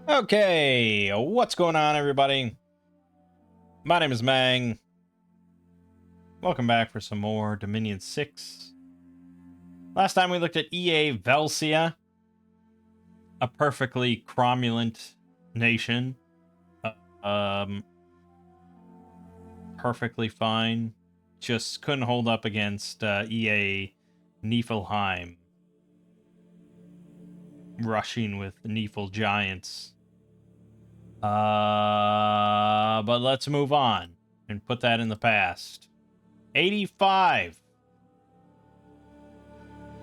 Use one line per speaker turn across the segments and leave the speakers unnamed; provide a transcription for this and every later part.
Okay, what's going on, everybody? My name is Mangg. Welcome back for some more Dominion 6. Last time we looked at EA Velsia, a perfectly cromulent nation. Perfectly fine. Just couldn't hold up against EA Niflheim. Rushing with Nifl giants. But let's move on and put that in the past. 85.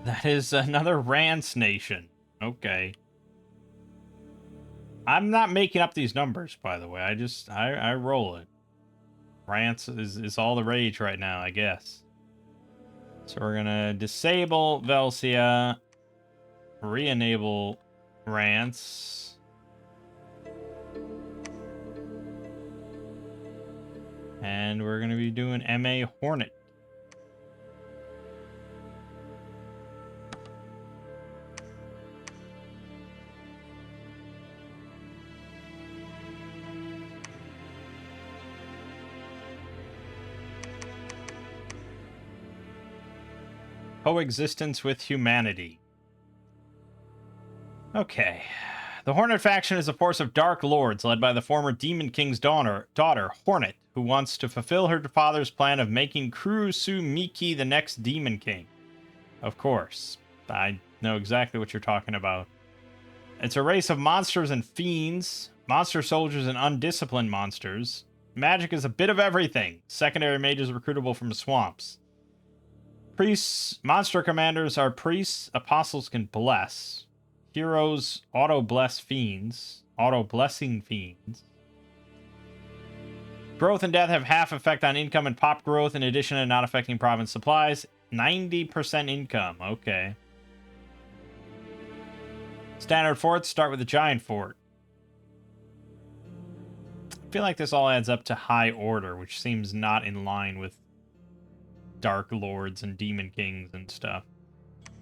That is another Rance nation. Okay. I'm not making up these numbers, by the way. I roll it. Rance is all the rage right now, I guess. So we're gonna disable Velsia, re-enable Rance. And we're gonna be doing MA Hornet. Coexistence with humanity. Okay. The Hornet faction is a force of Dark Lords led by the former Demon King's daughter, Hornet, who wants to fulfill her father's plan of making Kurosumiki the next Demon King. Of course. I know exactly what you're talking about. It's a race of monsters and fiends, monster soldiers and undisciplined monsters. Magic is a bit of everything. Secondary mages recruitable from swamps. Priests, monster commanders are priests, apostles can bless. Heroes, auto-blessing fiends. Growth and death have half effect on income and pop growth, in addition to not affecting province supplies. 90% income, okay. Standard forts start with a giant fort. I feel like this all adds up to high order, which seems not in line with Dark Lords and Demon Kings and stuff.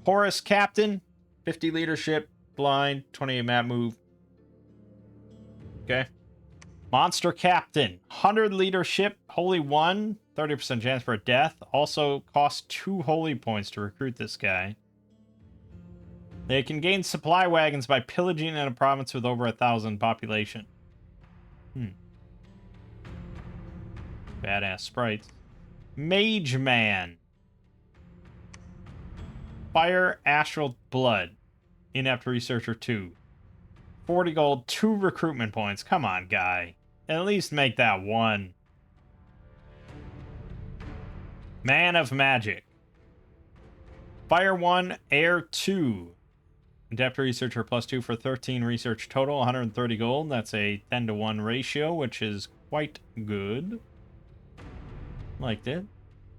Horus Captain, 50 leadership, blind, 28 map move. Okay. Monster Captain, 100 leadership, holy 1, 30% chance for a death. Also costs 2 holy points to recruit this guy. They can gain supply wagons by pillaging in a province with over 1,000 population. Badass sprites. Mage Man. Fire Astral Blood. Inept Researcher 2. 40 gold, 2 recruitment points. Come on, guy. At least make that 1. Man of Magic. Fire 1, Air 2. Adept Researcher plus 2 for 13 research total, 130 gold. That's a 10-to-1 ratio, which is quite good. Liked it.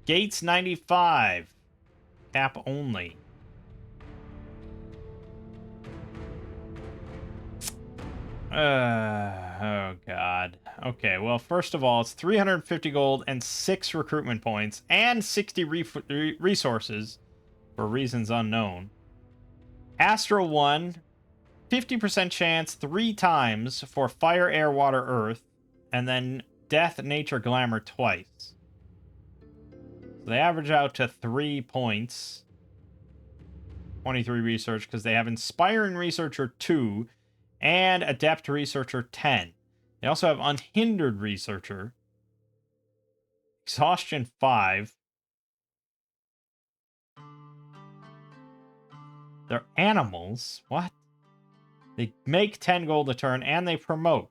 Gates 95. Cap only. Oh god. Okay, well, first of all, it's 350 gold and 6 recruitment points and 60 resources for reasons unknown. Astral 1, 50% chance 3 times for fire, air, water, earth, and then death, nature, glamour twice. So they average out to 3 points. 23 research because they have Inspiring Researcher 2 and Adept Researcher 10. They also have Unhindered Researcher. Exhaustion 5. They're animals. What? They make 10 gold a turn and they promote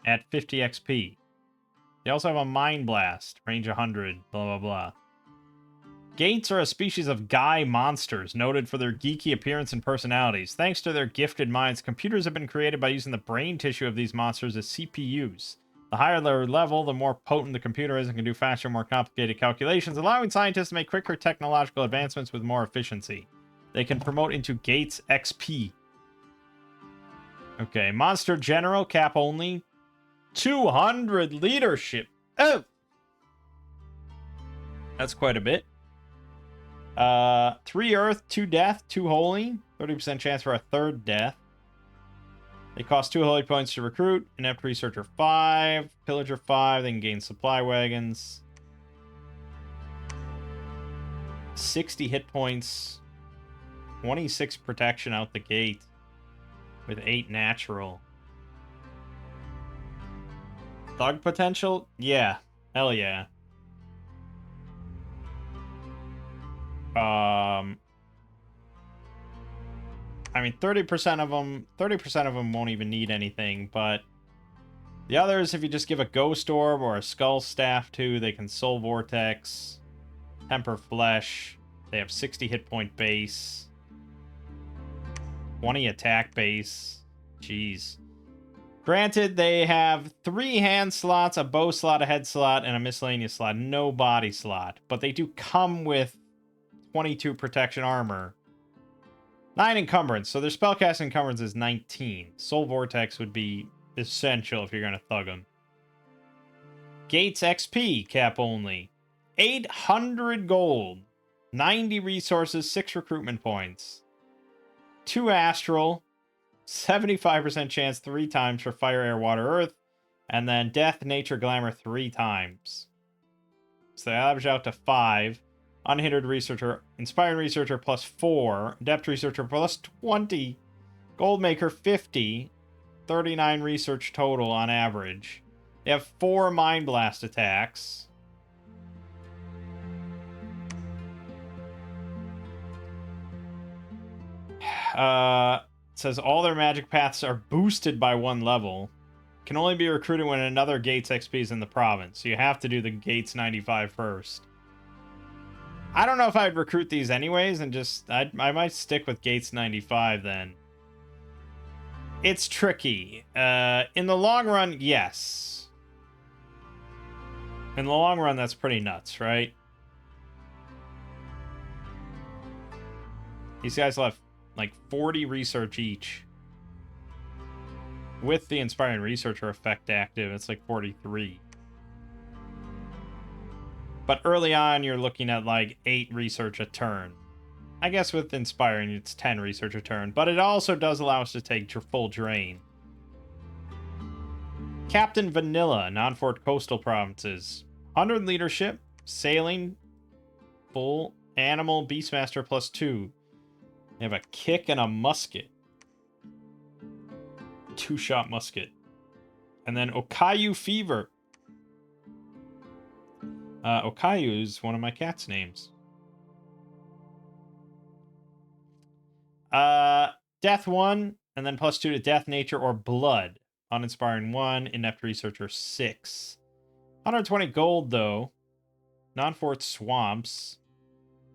at 50 XP. They also have a Mind Blast, range 100, blah, blah, blah. Gates are a species of guy monsters, noted for their geeky appearance and personalities. Thanks to their gifted minds, computers have been created by using the brain tissue of these monsters as CPUs. The higher their level, the more potent the computer is and can do faster, more complicated calculations, allowing scientists to make quicker technological advancements with more efficiency. They can promote into Gates XP. Okay, Monster General, cap only. 200 leadership. Oh! That's quite a bit. 3 earth, 2 death, 2 holy. 30% chance for a 3rd death. They cost 2 holy points to recruit. Inept Researcher 5. Pillager 5. They can gain supply wagons. 60 hit points. 26 protection out the gate. With 8 natural. Thug potential? Yeah. Hell yeah. I mean, 30% of them won't even need anything, but the others, if you just give a Ghost Orb or a Skull Staff to, they can Soul Vortex, Temper Flesh. They have 60 hit point base, 20 attack base. Jeez. Granted, they have 3 hand slots, a bow slot, a head slot, and a miscellaneous slot. No body slot. But they do come with 22 protection armor. 9 encumbrance, so their spellcasting encumbrance is 19. Soul Vortex would be essential if you're going to thug them. Gates XP, cap only. 800 gold. 90 resources, 6 recruitment points. 2 astral. 75% chance 3 times for fire, air, water, earth. And then death, nature, glamour 3 times. So they average out to 5. Unhindered Researcher, Inspiring Researcher plus 4, Adept Researcher plus 20, Goldmaker 50, 39 research total on average. They have 4 Mind Blast attacks. It says all their magic paths are boosted by 1 level. Can only be recruited when another Gates XP is in the province, so you have to do the Gates 95 first. I don't know if I'd recruit these anyways, and just I might stick with Gates 95 then. It's tricky. In the long run, yes. In the long run, that's pretty nuts, right? These guys will have like 40 research each. With the Inspiring Researcher effect active, it's like 43. But early on, you're looking at like 8 research a turn. I guess with Inspiring, it's 10 research a turn. But it also does allow us to take full drain. Captain Vanilla, non-fort coastal provinces. 100 leadership, sailing, full, animal, beastmaster plus 2. They have a kick and a musket. 2-shot musket. And then Okayu Fever. Okayu is one of my cat's names. Death 1, and then plus 2 to Death, Nature, or Blood. Uninspiring 1, Inept Researcher 6. 120 gold, though. Non-fort swamps.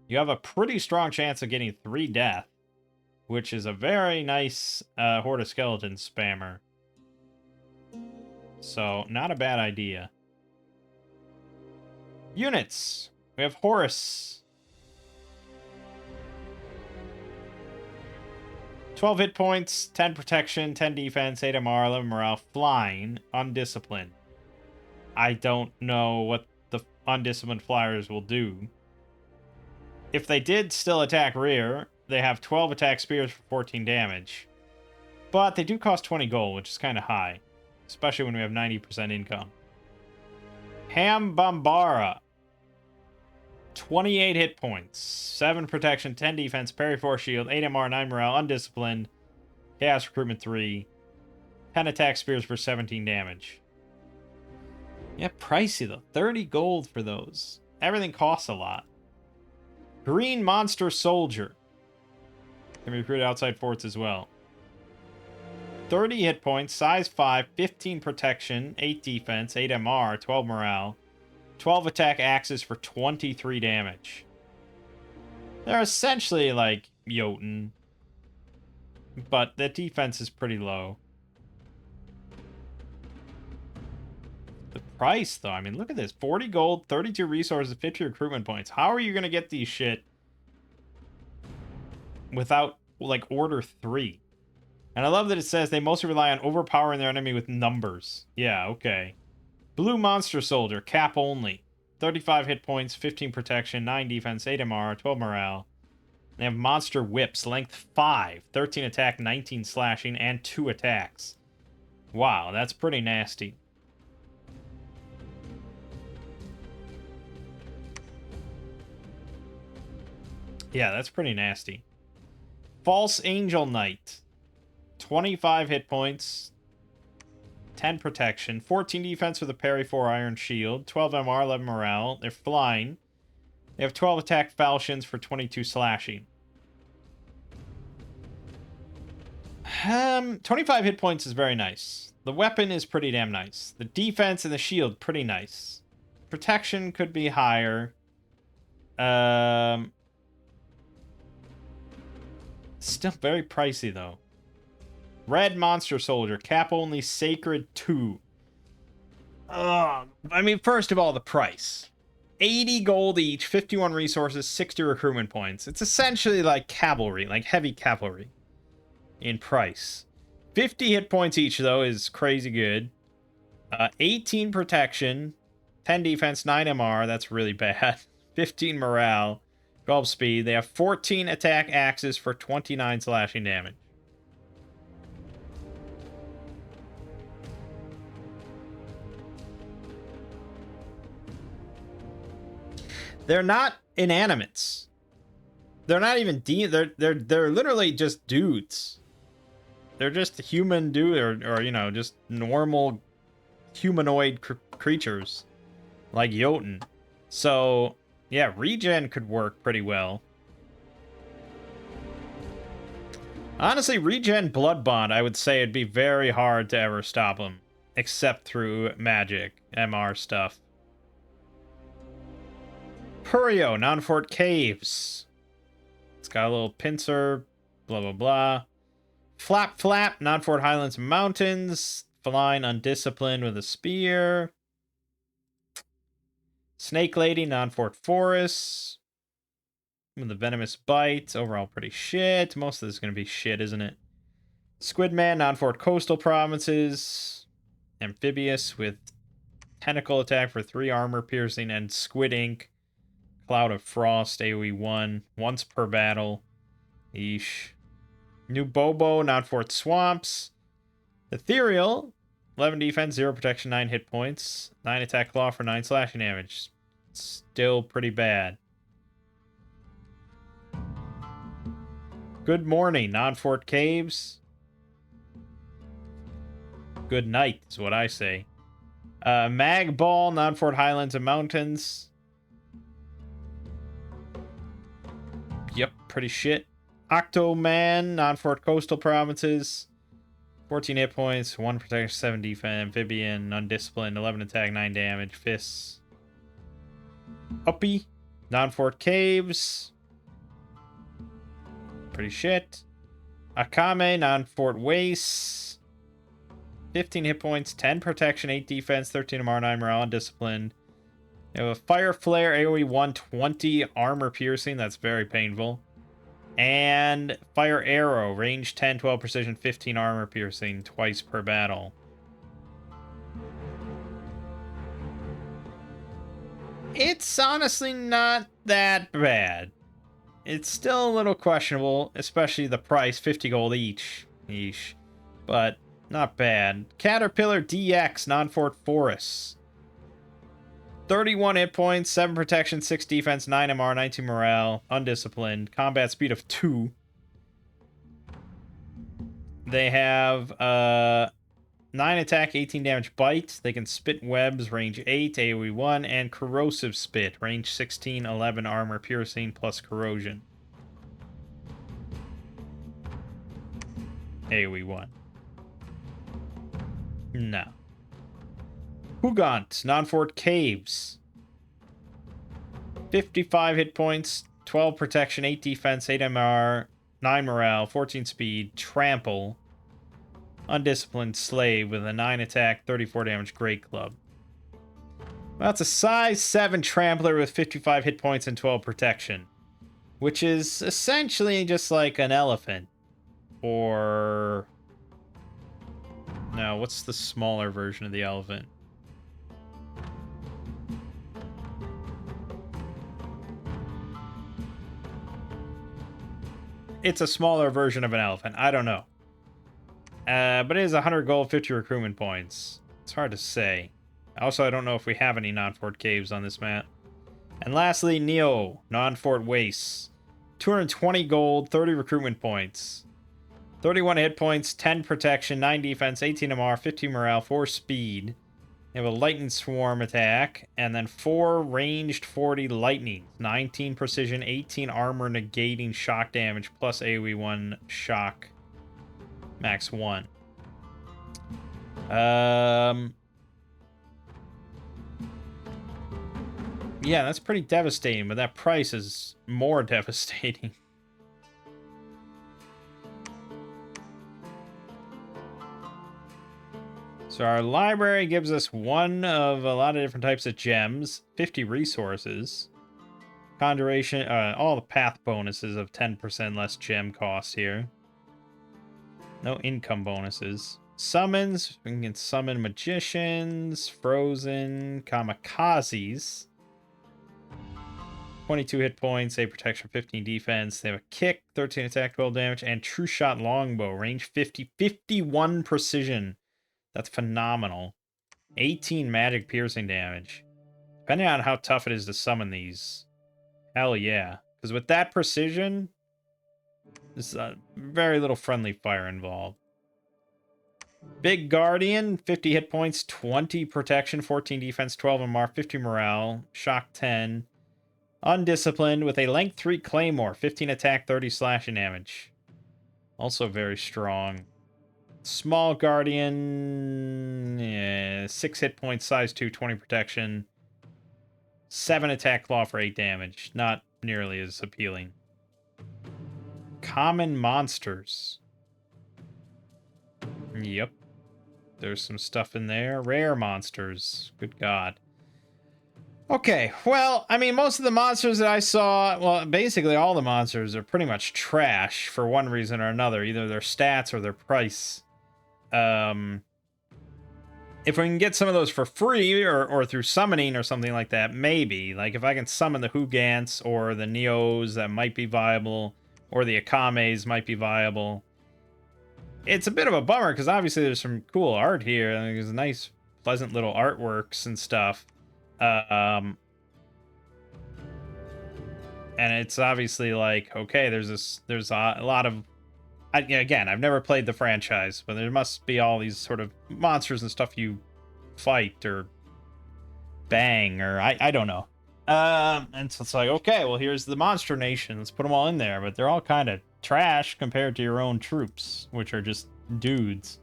You have a pretty strong chance of getting 3 death, which is a very nice Horde of Skeletons spammer. So, not a bad idea. Units. We have Horus. 12 hit points, 10 protection, 10 defense, 8 MR, 11 morale, flying, undisciplined. I don't know what the undisciplined flyers will do. If they did still attack rear, they have 12 attack spears for 14 damage. But they do cost 20 gold, which is kind of high. Especially when we have 90% income. Ham Bambara. 28 hit points, 7 protection, 10 defense, parry 4 shield, 8 MR, 9 morale, undisciplined, chaos recruitment 3, 10 attack spears for 17 damage. Yeah, pricey though. 30 gold for those. Everything costs a lot. Green Monster Soldier. Can be recruited outside forts as well. 30 hit points, size 5, 15 protection, 8 defense, 8 MR, 12 morale, 12 attack axes for 23 damage. They're essentially like Jotun, but the defense is pretty low. The price, though, I mean, look at this. 40 gold, 32 resources, 50 recruitment points. How are you going to get these shit without, like, Order 3? And I love that it says they mostly rely on overpowering their enemy with numbers. Yeah, okay. Blue Monster Soldier, cap only. 35 hit points, 15 protection, 9 defense, 8 MR, 12 morale. They have monster whips, length 5, 13 attack, 19 slashing, and 2 attacks. Wow, that's pretty nasty. Yeah, that's pretty nasty. False Angel Knight. 25 hit points, 10 protection, 14 defense with a parry, 4 iron shield, 12 MR, 11 morale. They're flying. They have 12 attack falchions for 22 slashing. 25 hit points is very nice. The weapon is pretty damn nice. The defense and the shield, pretty nice. Protection could be higher. Still very pricey, though. Red Monster Soldier, cap only, Sacred 2. I mean, first of all, the price. 80 gold each, 51 resources, 60 recruitment points. It's essentially like cavalry, like heavy cavalry in price. 50 hit points each, though, is crazy good. 18 protection, 10 defense, 9 MR. That's really bad. 15 morale, 12 speed. They have 14 attack axes for 29 slashing damage. They're not inanimates. They're not even they're literally just dudes. They're just human dude or you know, just normal humanoid creatures like Jotun. So, yeah, regen could work pretty well. Honestly, regen Blood Bond, I would say it'd be very hard to ever stop them, except through magic, MR stuff. Purio, Non-Fort Caves. It's got a little pincer, blah, blah, blah. Flap Flap, Non-Fort Highlands Mountains. Flying Undisciplined with a spear. Snake Lady, Non-Fort Forest. With the Venomous Bite. Overall pretty shit. Most of this is going to be shit, isn't it? Squidman, Non-Fort Coastal Provinces. Amphibious with Tentacle Attack for 3 armor piercing. And Squid Ink. Cloud of Frost, AoE 1, once per battle. Eesh. New Bobo, Non-Fort Swamps. Ethereal, 11 defense, 0 protection, 9 hit points. 9 attack claw for 9 slashing damage. Still pretty bad. Good morning, Non-Fort Caves. Good night is what I say. Mangg Ball, Non-Fort Highlands and Mountains. Yep, pretty shit. Octoman, Non-Fort Coastal Provinces. 14 hit points, 1 protection, 7 defense. Amphibian, Undisciplined, 11 attack, 9 damage. Fists. Uppy, Non-Fort Caves. Pretty shit. Akame, Non-Fort Waste. 15 hit points, 10 protection, 8 defense, 13 MR, 9 morale, Undisciplined. You have a Fire Flare, AoE 120, armor piercing. That's very painful. And Fire Arrow, range 10, 12 precision, 15 armor piercing, twice per battle. It's honestly not that bad. It's still a little questionable, especially the price, 50 gold each. Eesh. But not bad. Caterpillar DX, Non-Fort Forest. 31 hit points, 7 protection, 6 defense, 9 MR, 19 morale, Undisciplined, combat speed of 2. They have 9 attack, 18 damage bite. They can spit webs, range 8, AoE 1, and corrosive spit, range 16, 11 armor piercing plus corrosion. AoE 1. No. Hugant, Non-Fort Caves. 55 hit points, 12 protection, 8 defense, 8 MR, 9 morale, 14 speed, trample. Undisciplined slave with a 9 attack, 34 damage, great club. Well, that's a size 7 trampler with 55 hit points and 12 protection. Which is essentially just like an elephant. Or... no, what's the smaller version of the elephant? it's a smaller version of an elephant. I don't know. But it is 100 gold, 50 recruitment points. It's hard to say. Also, I don't know if we have any non-fort caves on this map. And lastly, Neo, non-fort wastes. 220 gold, 30 recruitment points. 31 hit points, 10 protection, 9 defense, 18 MR, 15 morale, 4 speed. They have a lightning swarm attack, and then 4 ranged 40 lightning, 19 precision, 18 armor negating shock damage, plus AoE 1 shock, max 1. Yeah, that's pretty devastating, but that price is more devastating. So our library gives us one of a lot of different types of gems, 50 resources, conjuration, all the path bonuses of 10% less gem cost here. No income bonuses. Summons, we can summon magicians, frozen, kamikazes. 22 hit points, 8 protection, 15 defense. They have a kick, 13 attack, 12 damage, and true shot longbow, range 50, 51 precision. That's phenomenal. 18 magic piercing damage. Depending on how tough it is to summon these. Hell yeah. Because with that precision, there's very little friendly fire involved. Big Guardian, 50 hit points, 20 protection, 14 defense, 12 MR, 50 morale, shock 10. Undisciplined with a length 3 claymore, 15 attack, 30 slashing damage. Also very strong. Small Guardian, yeah, 6 hit points, size 2, 20 protection. 7 attack claw for 8 damage. Not nearly as appealing. Common monsters. Yep. There's some stuff in there. Rare monsters. Good God. Okay, well, I mean, most of the monsters that I saw, well, basically all the monsters are pretty much trash for one reason or another. Either their stats or their price. If we can get some of those for free or through summoning or something like that, maybe. Like if I can summon the Hugants or the Neos, that might be viable, or the Akames might be viable. It's a bit of a bummer because obviously there's some cool art here. There's nice, pleasant little artworks and stuff. And it's obviously like, okay, there's a lot of, again, I've never played the franchise, but there must be all these sort of monsters and stuff you fight or bang, or I don't know. And so it's like, okay, well, here's the Monster Nation. Let's put them all in there, but they're all kind of trash compared to your own troops, which are just dudes.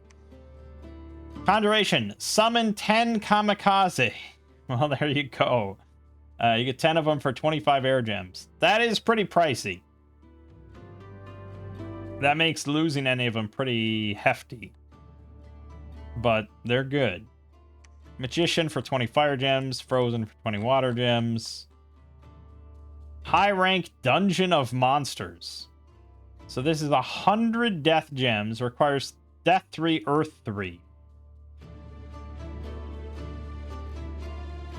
Conjuration. Summon 10 kamikaze. Well, there you go. You get 10 of them for 25 air gems. That is pretty pricey. That makes losing any of them pretty hefty. But they're good. Magician for 20 fire gems. Frozen for 20 water gems. High rank Dungeon of Monsters. So this is 100 death gems. Requires death 3, earth 3.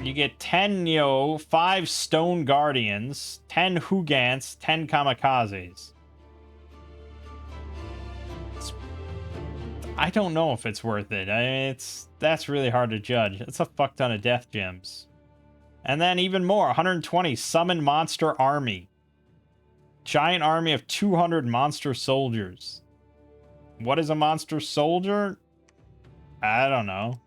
You get 10 Neo, 5 Stone Guardians, 10 Hugants, 10 Kamikazes. I don't know if it's worth it. I mean, that's really hard to judge. It's a fuck ton of death gems. And then even more, 120 Summon Monster Army. Giant army of 200 monster soldiers. What is a monster soldier? I don't know.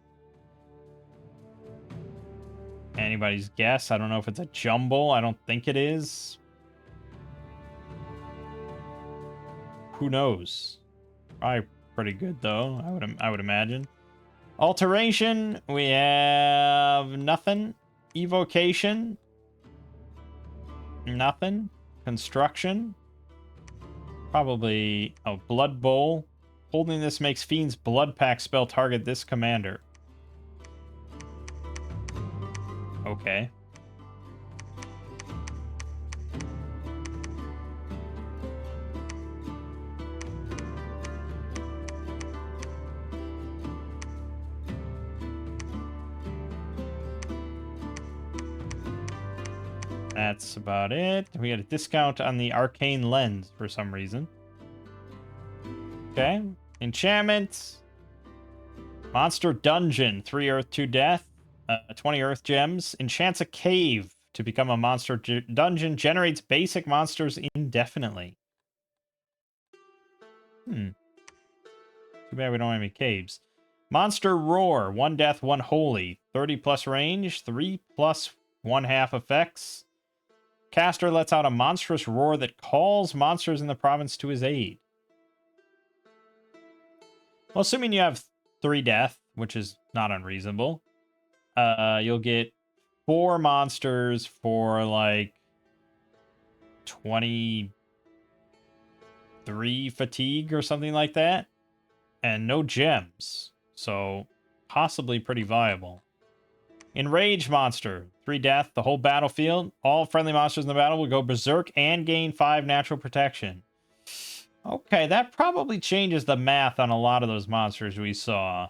Anybody's guess. I don't know if it's a jumble. I don't think it is. Who knows? Probably pretty good though. I would imagine. Alteration. We have nothing. Evocation. Nothing. Construction. Probably a Blood Bowl. Holding this makes Fiend's Blood Pack spell target this commander. Okay. That's about it. We got a discount on the Arcane Lens for some reason. Okay. Enchantments. Monster Dungeon. 3 Earth, 2 Death. 20 Earth Gems. Enchants a cave to become a monster dungeon. Generates basic monsters indefinitely. Too bad we don't have any caves. Monster Roar. 1 Death, 1 Holy. 30 plus range. 3 plus 1/2 effects. Caster lets out a monstrous roar that calls monsters in the province to his aid. Well, assuming you have 3 death, which is not unreasonable, you'll get 4 monsters for like 23 fatigue or something like that, and no gems, so possibly pretty viable. Enrage monster, 3 death, the whole battlefield. All friendly monsters in the battle will go berserk and gain 5 natural protection. Okay, that probably changes the math on a lot of those monsters we saw.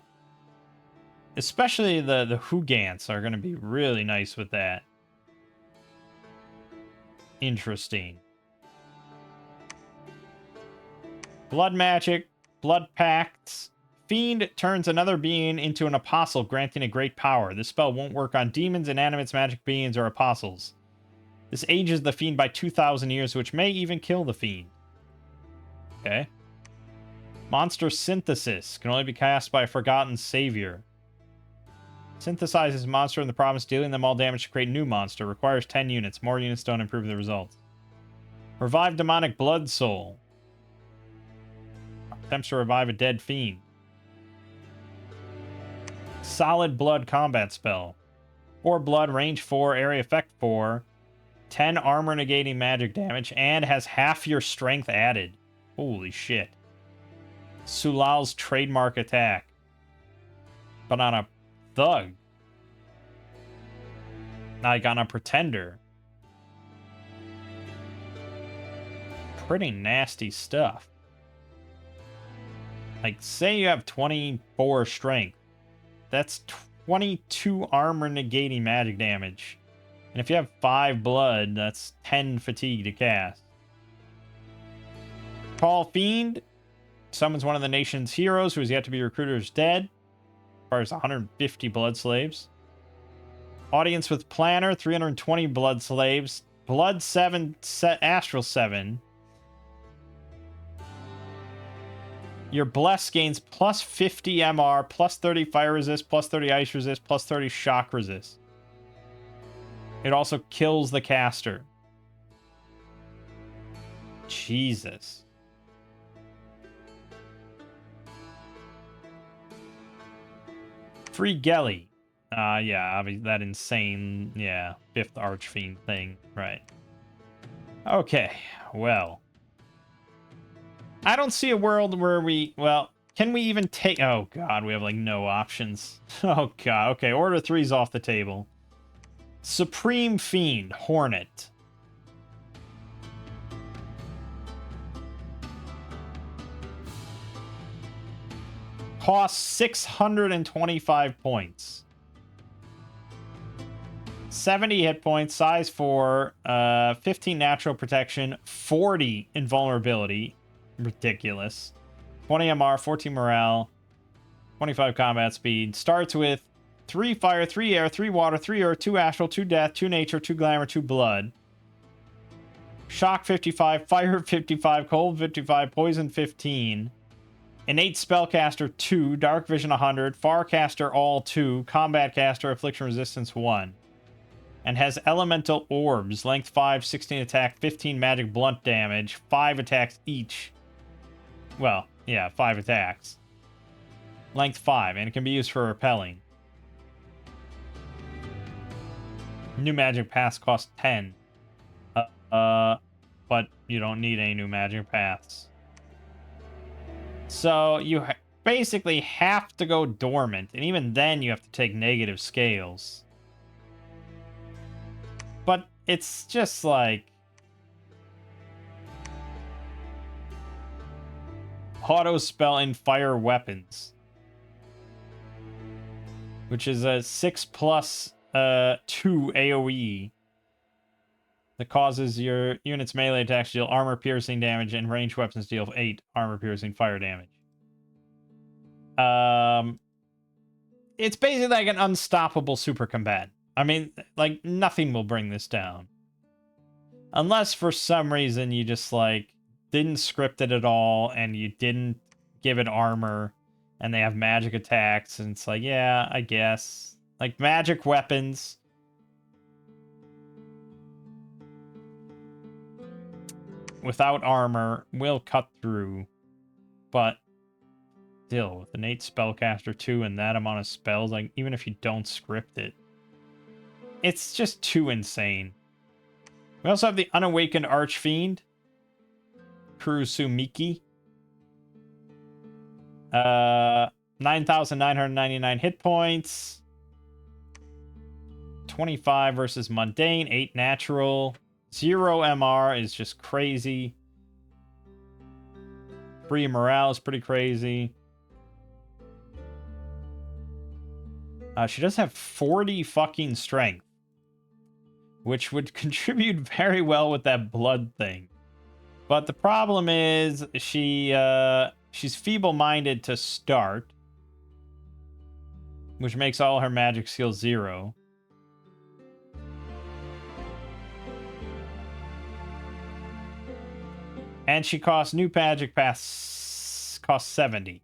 Especially the Hugants are going to be really nice with that. Interesting. Blood magic, blood pacts. Fiend turns another being into an apostle, granting a great power. This spell won't work on demons, inanimates, magic beings, or apostles. This ages the fiend by 2,000 years, which may even kill the fiend. Okay. Monster Synthesis. Can only be cast by a forgotten savior. Synthesizes monster in the province, dealing them all damage to create new monster. Requires 10 units. More units don't improve the results. Revive demonic blood soul. Attempts to revive a dead fiend. Solid blood combat spell. 4 blood, range 4, area effect 4. 10 armor negating magic damage, and has half your strength added. Holy shit. Sulal's trademark attack. But on a thug. Like on a pretender. Pretty nasty stuff. Like, say you have 24 strength. That's 22 armor negating magic damage. And if you have 5 blood, that's 10 fatigue to cast. Call Fiend. Summons one of the nation's heroes who is yet to be recruited as dead. Requires 150 blood slaves. Audience with Planner, 320 blood slaves. Blood 7, Astral 7. Your Bless gains plus 50 MR, plus 30 fire resist, plus 30 ice resist, plus 30 shock resist. It also kills the caster. Jesus. Free Gelly. Yeah, obviously that insane, 5th Archfiend thing, right. Okay, well. I don't see a world where can we even take... Oh, God, we have, like, no options. Oh, God, okay, Order 3's off the table. Supreme Fiend, Hornet. Costs 625 points. 70 hit points, size 4, 15 natural protection, 40 invulnerability. Ridiculous. 20 MR, 14 morale, 25 combat speed. Starts with 3 fire, 3 air, 3 water, 3 earth, 2 astral, 2 death, 2 nature, 2 glamour, 2 blood. Shock 55, fire 55, cold 55, poison 15. Innate spellcaster 2, dark vision 100, farcaster all 2, combat caster affliction resistance 1. And has elemental orbs, length 5, 16 attack, 15 magic blunt damage, 5 attacks each. Well, yeah, 5 attacks. Length 5, and it can be used for repelling. New magic paths cost 10. But you don't need any new magic paths. So you basically have to go dormant, and even then you have to take negative scales. But it's just like... auto spell in fire weapons. Which is a 6 plus 2 AoE. That causes your unit's melee attacks deal armor piercing damage and ranged weapons deal 8 armor piercing fire damage. It's basically like an unstoppable super combatant. I mean, like, nothing will bring this down. Unless for some reason you just, like, didn't script it at all and you didn't give it armor and they have magic attacks and it's like, yeah, I guess. Like, magic weapons. Without armor will cut through. But still, with an 8 spellcaster 2 and that amount of spells, like, even if you don't script it, it's just too insane. We also have the Unawakened Archfiend, Kurosumiki. 9,999 hit points. 25 versus Mundane, 8 natural. 0 MR is just crazy. 3 morale is pretty crazy. She does have 40 fucking strength, which would contribute very well with that blood thing. But the problem is she's feeble-minded to start, which makes all her magic skills 0. And she costs new magic pass costs 70.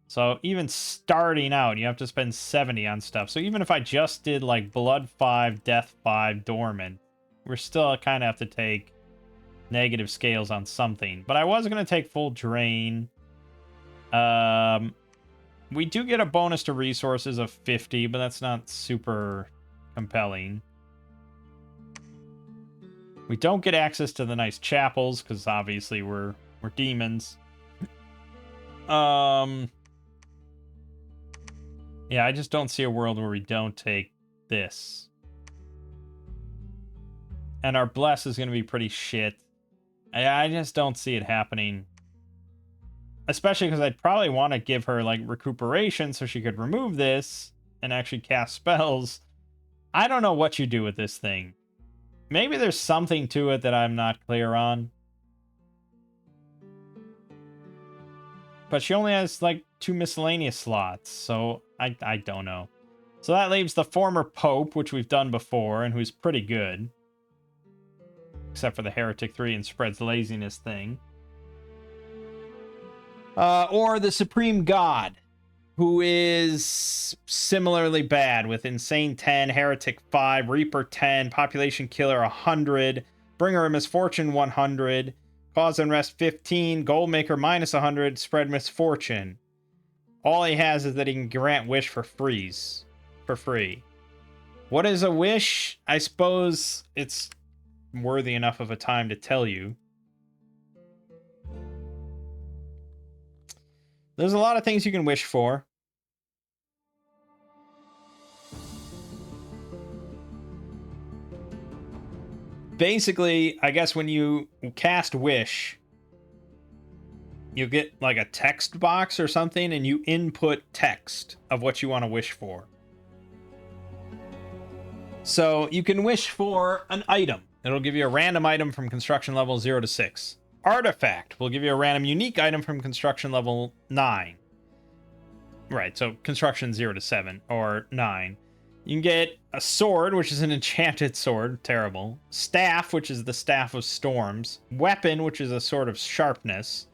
So even starting out, you have to spend 70 on stuff. So even if I just did like Blood 5, Death 5, Dormant, we're still kind of have to take negative scales on something. But I was going to take full drain. We do get a bonus to resources of 50, but that's not super compelling. We don't get access to the nice chapels, because obviously we're demons. Yeah, I just don't see a world where we don't take this. And our bless is going to be pretty shit. I just don't see it happening. Especially because I'd probably want to give her, like, recuperation so she could remove this and actually cast spells. I don't know what you do with this thing. Maybe there's something to it that I'm not clear on. But she only has, like, 2 miscellaneous slots, so I don't know. So that leaves the former Pope, which we've done before, and who's pretty good. Except for the Heretic 3 and Spreads Laziness thing. Or the Supreme God, who is similarly bad with Insane 10, Heretic 5, Reaper 10, Population Killer 100, Bringer of Misfortune 100, Cause Unrest 15, Goldmaker minus 100, Spread Misfortune. All he has is that he can grant wish for free. What is a wish? I suppose it's worthy enough of a time to tell you. There's a lot of things you can wish for. Basically, I guess when you cast wish, you get like a text box or something, and you input text of what you want to wish for. So you can wish for an item. It'll give you a random item from construction level 0 to 6. Artifact will give you a random unique item from construction level 9. Right, so construction 0 to 7, or 9. You can get a sword, which is an enchanted sword. Terrible. Staff, which is the Staff of Storms. Weapon, which is a sword of sharpness.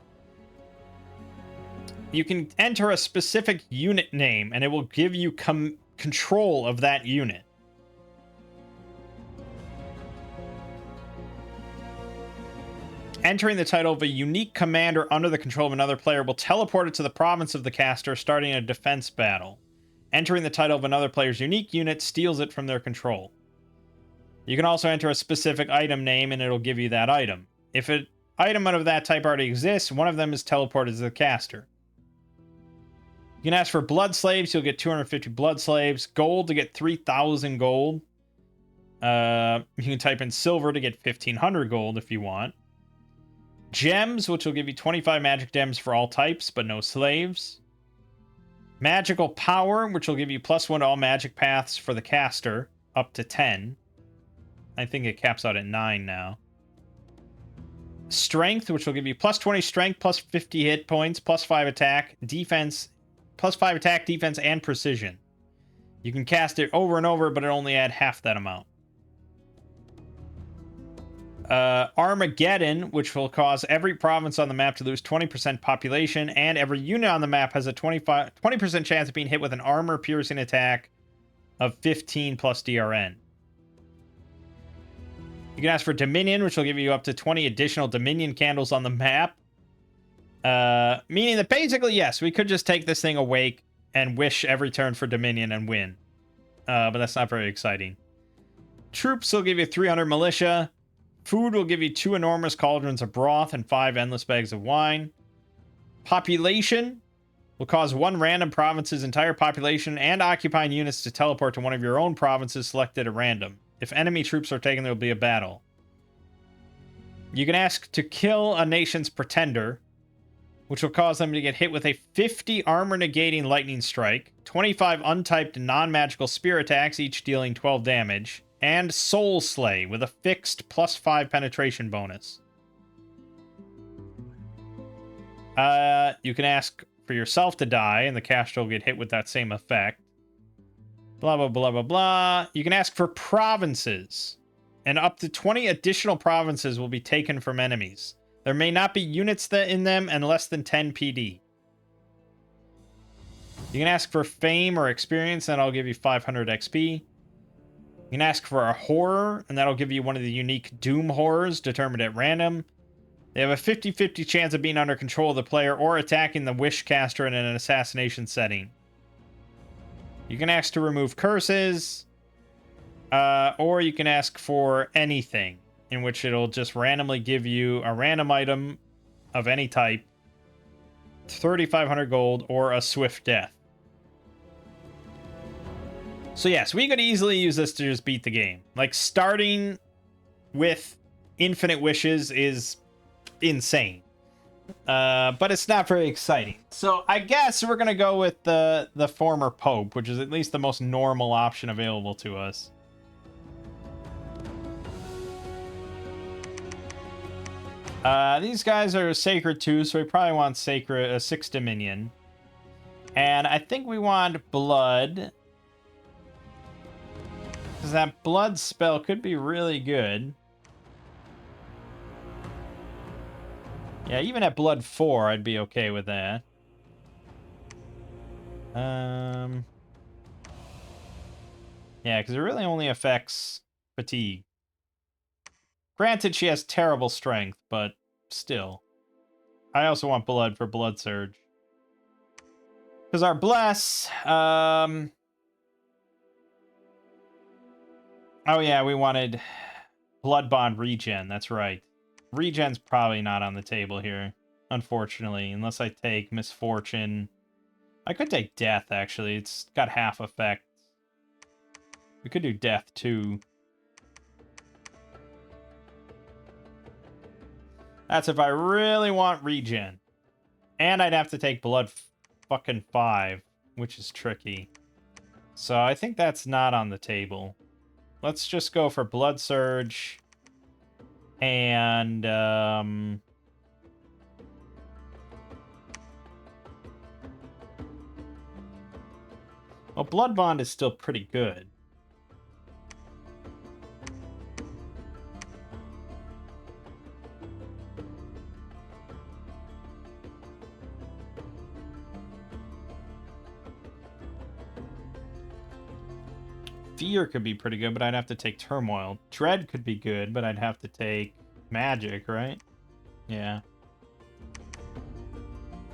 You can enter a specific unit name, and it will give you control of that unit. Entering the title of a unique commander under the control of another player will teleport it to the province of the caster, starting a defense battle. Entering the title of another player's unique unit steals it from their control. You can also enter a specific item name, and it'll give you that item. If an item of that type already exists, one of them is teleported to the caster. You can ask for blood slaves. You'll get 250 blood slaves. Gold to get 3,000 gold. You can type in silver to get 1,500 gold if you want. Gems, which will give you 25 magic gems for all types, but no slaves. Magical power, which will give you +1 to all magic paths for the caster, up to 10. I think it caps out at 9 now. Strength, which will give you +20 strength, +50 hit points, +5 attack, defense +5 attack, defense, and precision. You can cast it over and over, but it only add half that amount. Armageddon, which will cause every province on the map to lose 20% population, and every unit on the map has a 20% chance of being hit with an armor-piercing attack of 15 plus DRN. You can ask for Dominion, which will give you up to 20 additional Dominion candles on the map. Meaning that basically, yes, we could just take this thing awake and wish every turn for Dominion and win. But that's not very exciting. Troops will give you 300 militia. Food will give you 2 enormous cauldrons of broth and 5 endless bags of wine. Population will cause 1 random province's entire population and occupying units to teleport to one of your own provinces selected at random. If enemy troops are taken, there will be a battle. You can ask to kill a nation's pretender, which will cause them to get hit with a 50 armor negating lightning strike, 25 untyped non-magical spear attacks, each dealing 12 damage, and Soul Slay with a fixed +5 penetration bonus. You can ask for yourself to die, and the caster will get hit with that same effect. Blah, blah, blah, blah, blah. You can ask for provinces, and up to 20 additional provinces will be taken from enemies. There may not be units in them and less than 10 PD. You can ask for fame or experience, and that'll give you 500 XP. You can ask for a horror, and that'll give you one of the unique Doom horrors determined at random. They have a 50-50 chance of being under control of the player or attacking the wish caster in an assassination setting. You can ask to remove curses, or you can ask for anything, in which it'll just randomly give you a random item of any type, 3,500 gold, or a swift death. So yes, we could easily use this to just beat the game. Like, starting with infinite wishes is insane. But it's not very exciting. So I guess we're going to go with the former Pope, which is at least the most normal option available to us. These guys are sacred too, so we probably want 6 Dominion. And I think we want blood, because that blood spell could be really good. Yeah, even at blood 4, I'd be okay with that. Yeah, because it really only affects fatigue. Granted, she has terrible strength, but still. I also want blood for blood surge. Because our bless, oh yeah, we wanted blood bond regen, that's right. Regen's probably not on the table here, unfortunately, unless I take misfortune. I could take death, actually. It's got half effect. We could do death, too. That's if I really want regen. And I'd have to take blood fucking 5, which is tricky. So I think that's not on the table. Let's just go for blood surge. And, well, blood bond is still pretty good. Fear could be pretty good, but I'd have to take Turmoil. Dread could be good, but I'd have to take Magic, right? Yeah.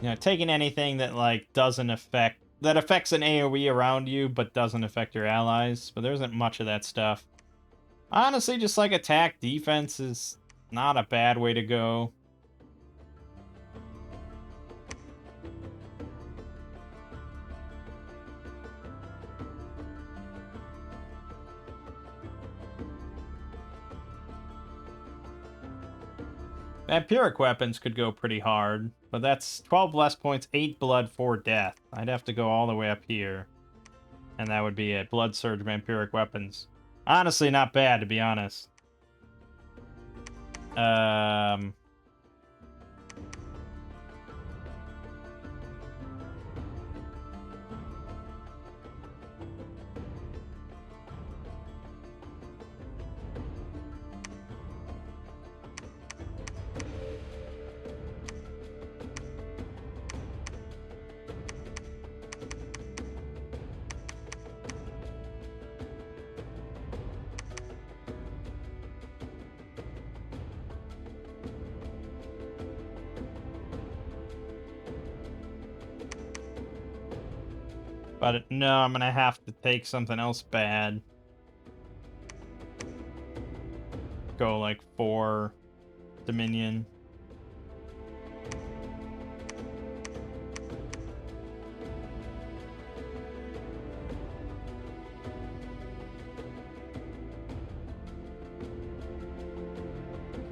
You know, taking anything that, like, that affects an AoE around you, but doesn't affect your allies. But there isn't much of that stuff. Honestly, just, like, attack defense is not a bad way to go. Vampiric weapons could go pretty hard, but that's 12 less points, 8 blood, 4 death. I'd have to go all the way up here. And that would be it. Blood Surge, Vampiric weapons. Honestly, not bad, to be honest. But no, I'm gonna have to take something else bad. Go like 4 Dominion.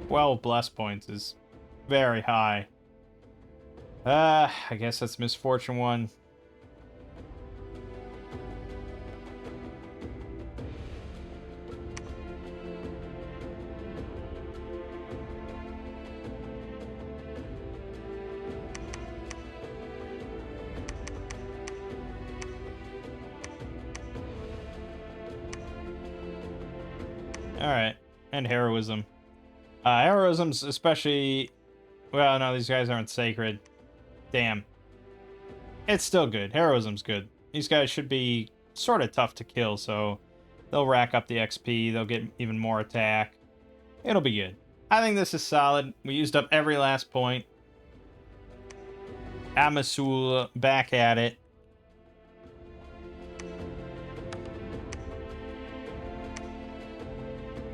Well, bless points is very high. I guess that's misfortune 1. Alright. And heroism. Heroism's especially... Well, no, these guys aren't sacred. Damn. It's still good. Heroism's good. These guys should be sort of tough to kill, so they'll rack up the XP. They'll get even more attack. It'll be good. I think this is solid. We used up every last point. Amasul back at it.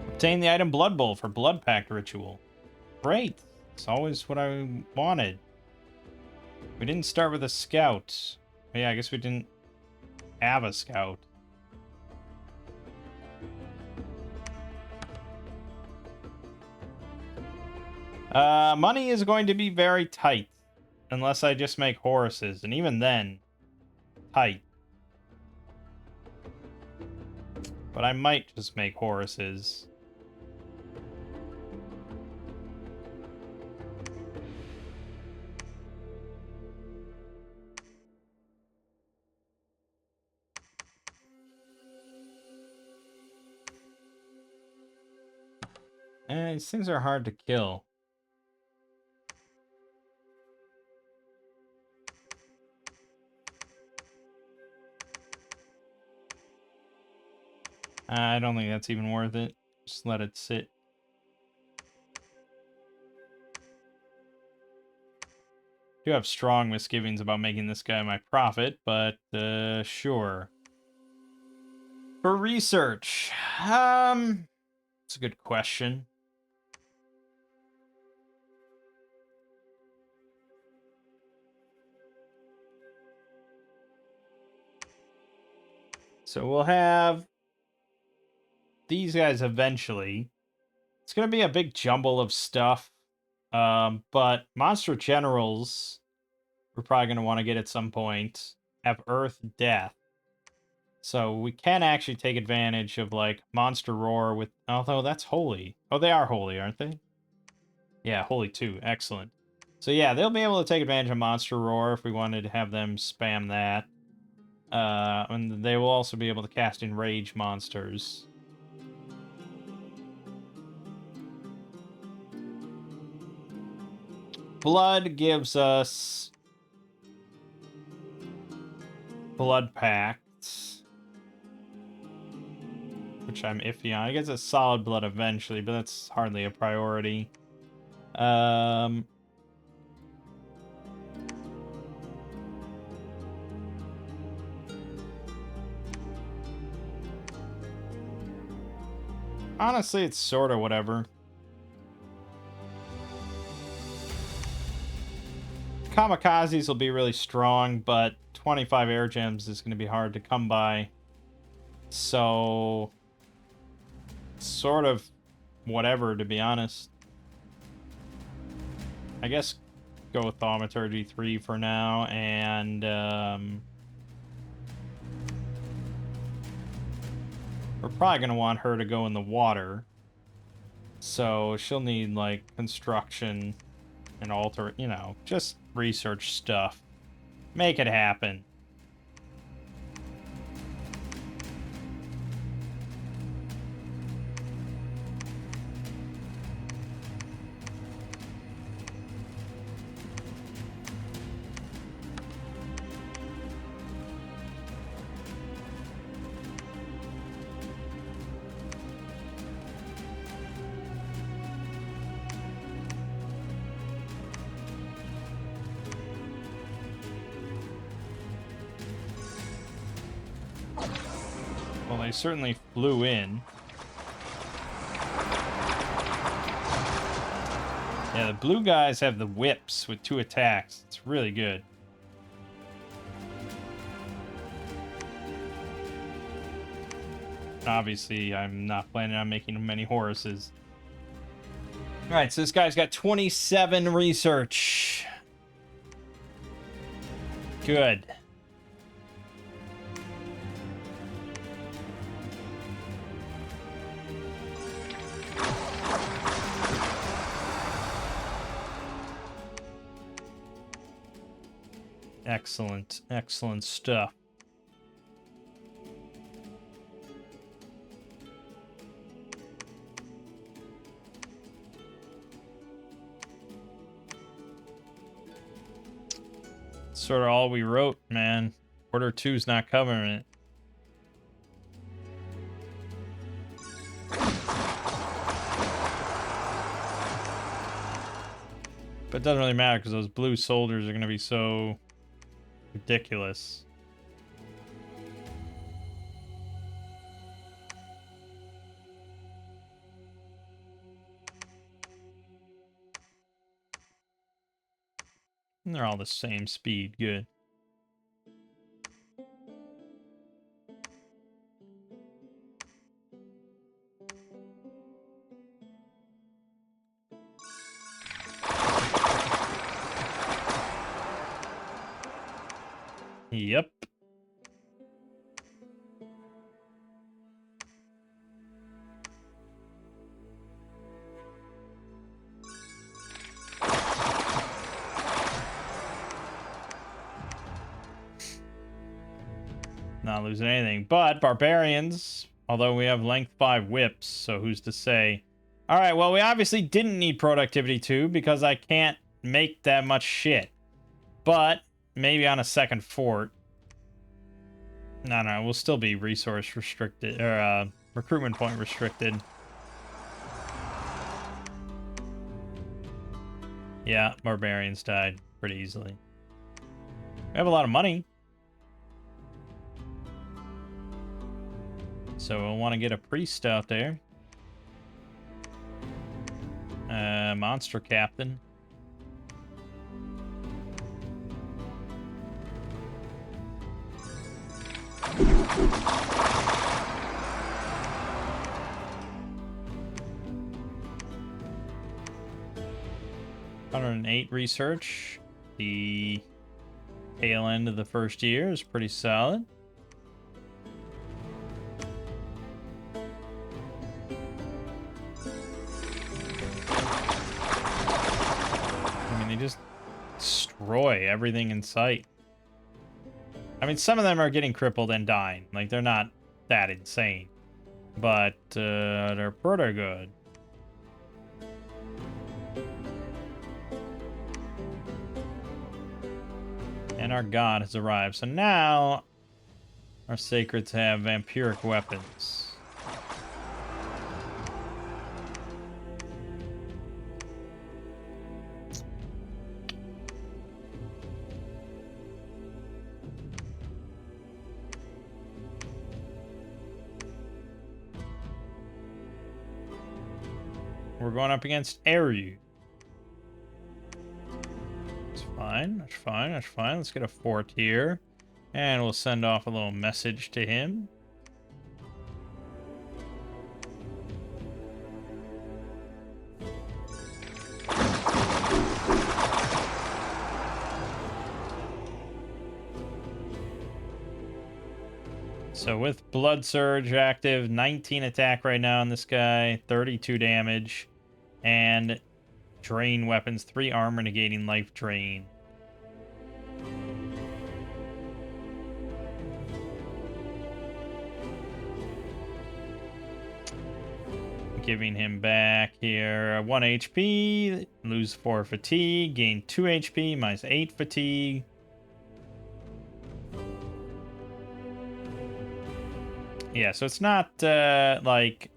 Obtain the item Blood Bowl for Blood Pact Ritual. Great. It's always what I wanted. We didn't start with a scout. Yeah, I guess we didn't have a scout. Money is going to be very tight. Unless I just make Horuses. And even then, tight. But I might just make Horuses. These things are hard to kill. I don't think that's even worth it. Just let it sit. I do have strong misgivings about making this guy my prophet, but sure. For research, it's a good question. So we'll have these guys eventually. It's going to be a big jumble of stuff. But Monster Generals, we're probably going to want to get at some point. Have Earth Death. So we can actually take advantage of, like, Monster Roar with... Although that's holy. Oh, they are holy, aren't they? Yeah, holy too. Excellent. So yeah, they'll be able to take advantage of Monster Roar if we wanted to have them spam that. And they will also be able to cast Enrage monsters. Blood gives us Blood Pacts, which I'm iffy on. I guess it's solid blood eventually, but that's hardly a priority. Honestly, it's sort of whatever. Kamikazes will be really strong, but 25 air gems is going to be hard to come by. So, sort of whatever, to be honest. I guess go with Thaumaturgy 3 for now, and we're probably going to want her to go in the water. So she'll need, like, construction and alter, you know, just research stuff. Make it happen. Well, they certainly flew in. Yeah, the blue guys have the whips with 2 attacks. It's really good. Obviously, I'm not planning on making many Horuses. Alright, so this guy's got 27 research. Good. Excellent, excellent stuff. Sort of all we wrote, man. Order 2's not covering it. But it doesn't really matter because those blue soldiers are going to be so ridiculous. And they're all the same speed. Good. Yep. Not losing anything. But barbarians, although we have length 5 whips, so who's to say? Alright, well, we obviously didn't need productivity 2 because I can't make that much shit. But maybe on a second fort. No, we'll still be resource restricted, or recruitment point restricted. Yeah, barbarians died pretty easily. We have a lot of money. So we'll want to get a priest out there. Monster captain. $108 research. The tail end of the first year is pretty solid. I mean, they just destroy everything in sight. I mean, some of them are getting crippled and dying. Like, they're not that insane. But they're pretty good. And our god has arrived. So now our sacreds have vampiric weapons. We're going up against Eru. That's fine. That's fine. That's fine. Let's get a fort here. And we'll send off a little message to him. So with Blood Surge active, 19 attack right now on this guy, 32 damage, and drain weapons, 3 armor negating life drain. Giving him back here 1 HP, lose 4 fatigue, gain 2 HP, minus 8 fatigue. Yeah, so it's not like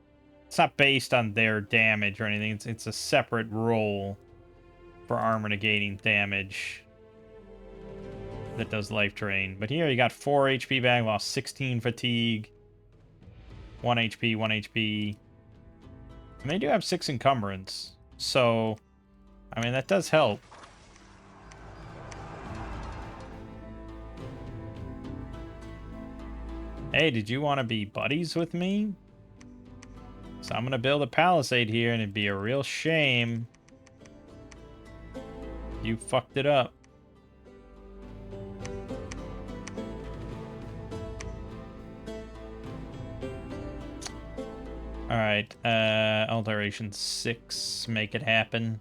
it's not based on their damage or anything. It's a separate roll for armor negating damage. that does life drain. But here you got 4 HP back, lost 16 fatigue, 1 HP, 1 HP. And they do have 6 encumbrance. So, I mean, that does help. Hey, did you want to be buddies with me? So I'm going to build a palisade here, and it'd be a real shame you fucked it up. Alright, alteration 6, make it happen.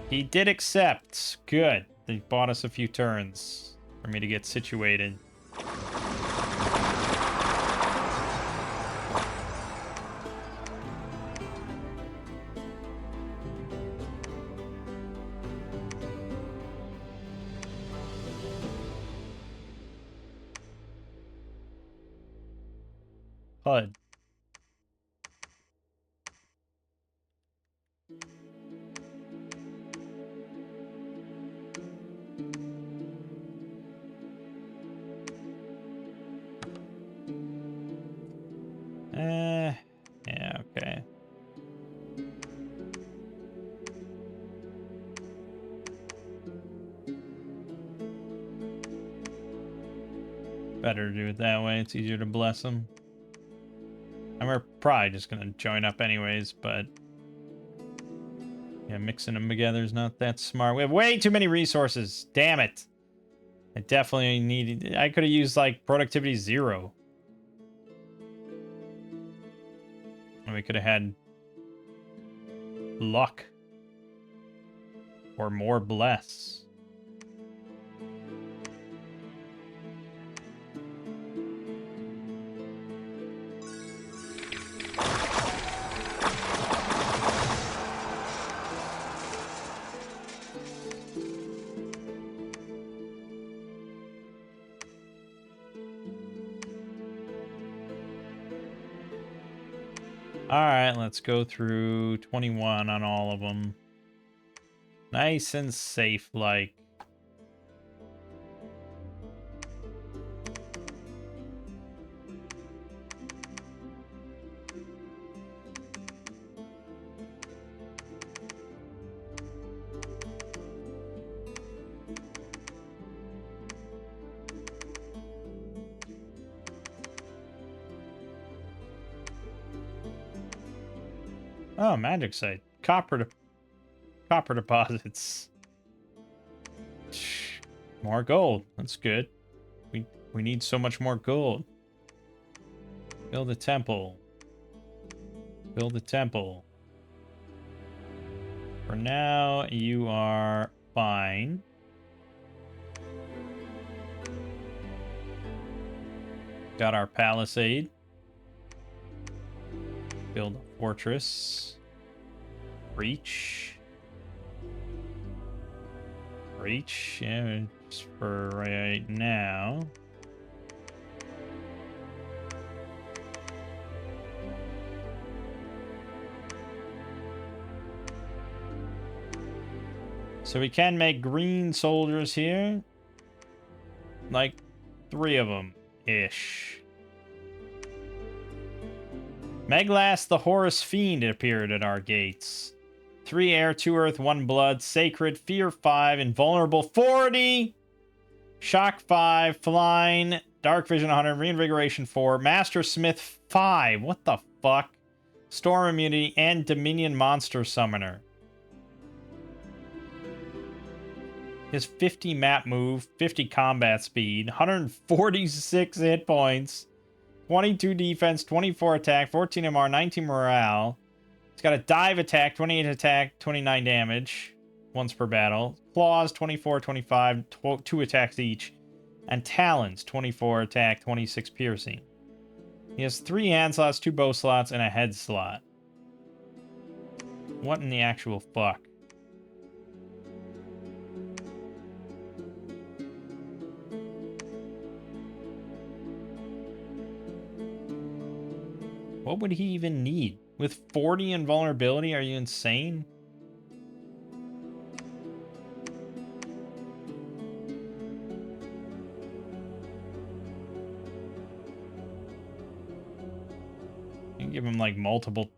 He did accept. Good. They bought us a few turns for me to get situated. HUD. Yeah, okay. Better to do it that way. It's easier to bless them. And we're probably just gonna join up anyways, but yeah, mixing them together is not that smart. We have way too many resources. Damn it. I definitely needed... I could have used, like, productivity 0. And we could have had luck. Or more bless. Alright, let's go through 21 on all of them. Nice and safe, like. Oh, magic site. Copper deposits. More gold. That's good. We need so much more gold. Build a temple. Build a temple. For now, you are fine. Got our palisade. Build a fortress. Breach. Breach, yeah, just for right now. So we can make green soldiers here. Like 3 of them-ish. Meglas the Horus Fiend appeared at our gates. 3 air, 2 earth, 1 blood, sacred, fear 5, invulnerable 40, shock 5, flying, dark vision 100, reinvigoration 4, master smith 5. What the fuck? Storm immunity and dominion monster summoner. His 50 map move, 50 combat speed, 146 hit points, 22 defense, 24 attack, 14 MR, 19 morale. It's got a dive attack, 28 attack, 29 damage once per battle. Claws, 24, 25, 2 attacks each. And talons, 24 attack, 26 piercing. He has 3 hand slots, 2 bow slots, and a head slot. What in the actual fuck? What would he even need? With 40 invulnerability, are you insane? can give him like multiple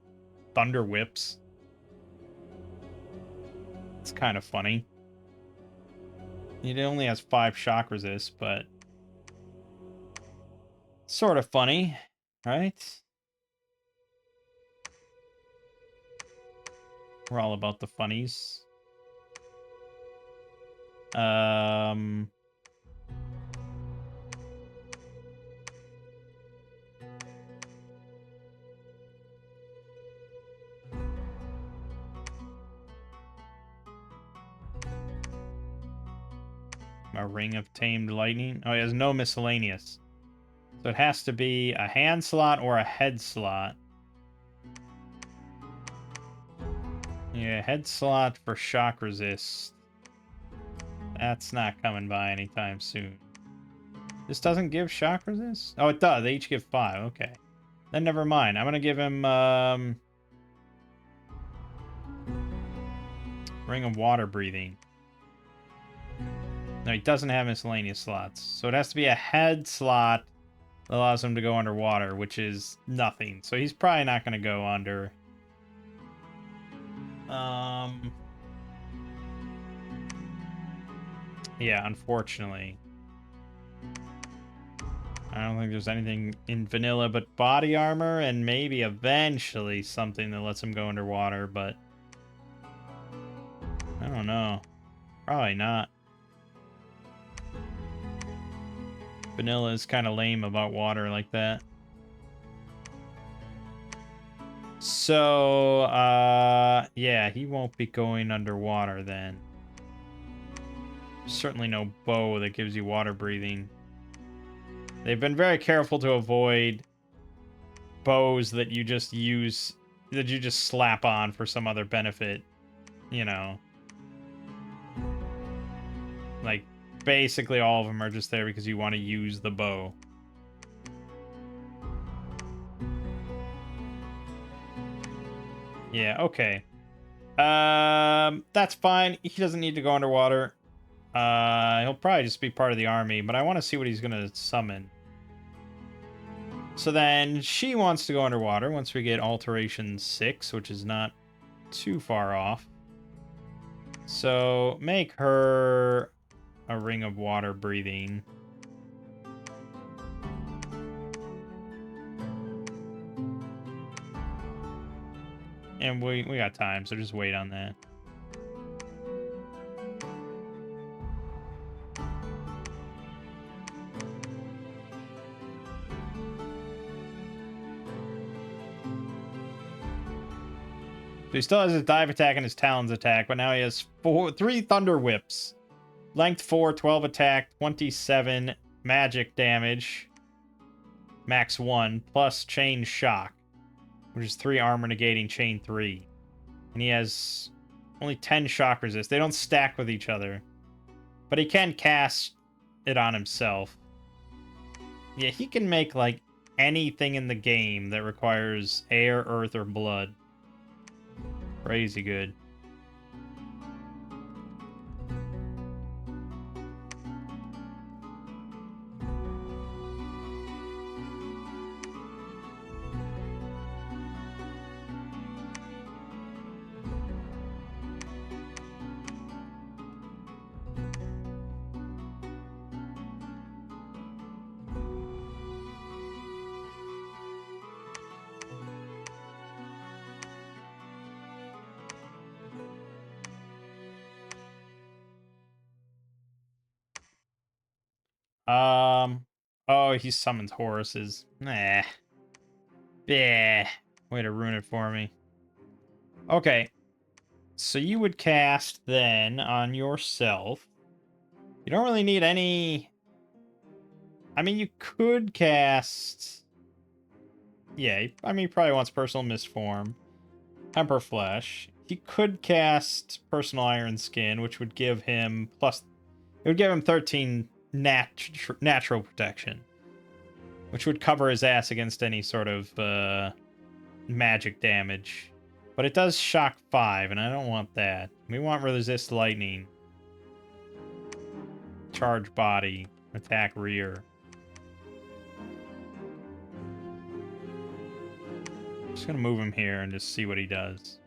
thunder whips. It's kind of funny. He only has 5 shock resist, but sort of funny, right? We're all about the funnies. A ring of tamed lightning. Oh, he has no miscellaneous. So it has to be a hand slot or a head slot. Yeah, head slot for shock resist. That's not coming by anytime soon. This doesn't give shock resist? Oh, it does. They each give 5. Okay. Then never mind. I'm going to give him Ring of Water Breathing. No, he doesn't have miscellaneous slots. So it has to be a head slot that allows him to go underwater, which is nothing. So he's probably not going to go under. Yeah, unfortunately. I don't think there's anything in vanilla but body armor and maybe eventually something that lets him go underwater, but I don't know. Probably not. Vanilla is kind of lame about water like that. So, yeah, he won't be going underwater then. Certainly no bow that gives you water breathing. They've been very careful to avoid bows that you just use, that you just slap on for some other benefit, you know. Like, basically all of them are just there because you want to use the bow. Yeah, okay. That's fine. He doesn't need to go underwater. He'll probably just be part of the army, but I want to see what he's going to summon. So then she wants to go underwater once we get Alteration 6, which is not too far off. So make her a Ring of Water Breathing. And we got time, so just wait on that. So he still has his dive attack and his talons attack, but now he has 3 thunder whips. Length 4, 12 attack, 27 magic damage. Max 1, plus chain shock, which is 3 armor negating chain 3. And he has only 10 shock resist. They don't stack with each other. But he can cast it on himself. Yeah, he can make, like, anything in the game that requires air, earth, or blood. Crazy good. Oh, he summons Horuses. Nah. Yeah. Way to ruin it for me. Okay. So you would cast then on yourself. You don't really need any... I mean, you could cast... Yeah, I mean, he probably wants Personal Mistform. Temper Flesh. He could cast Personal Iron Skin, which would give him plus... It would give him 13 natural protection, which would cover his ass against any sort of magic damage. But it does shock 5, and I don't want that. We want resist lightning. Charge body. Attack rear. Just gonna move him here and just see what he does.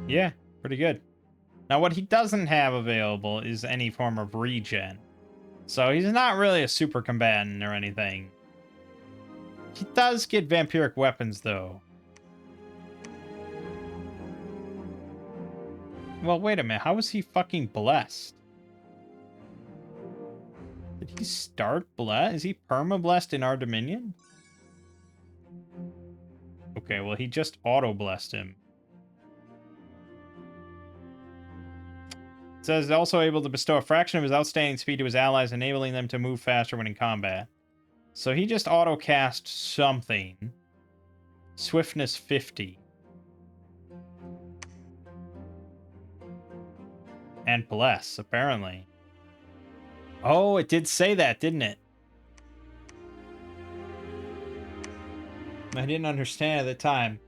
Yeah, pretty good. Now, what he doesn't have available is any form of regen. So he's not really a super combatant or anything. He does get vampiric weapons, though. Well, wait a minute. How was he fucking blessed? Did he start blessed? Is he perma-blessed in our Dominion? Okay, well, he just auto-blessed him. It says also able to bestow a fraction of his outstanding speed to his allies, enabling them to move faster when in combat. So he just auto-cast something. Swiftness 50. And bless, apparently. Oh, it did say that, didn't it? I didn't understand at the time.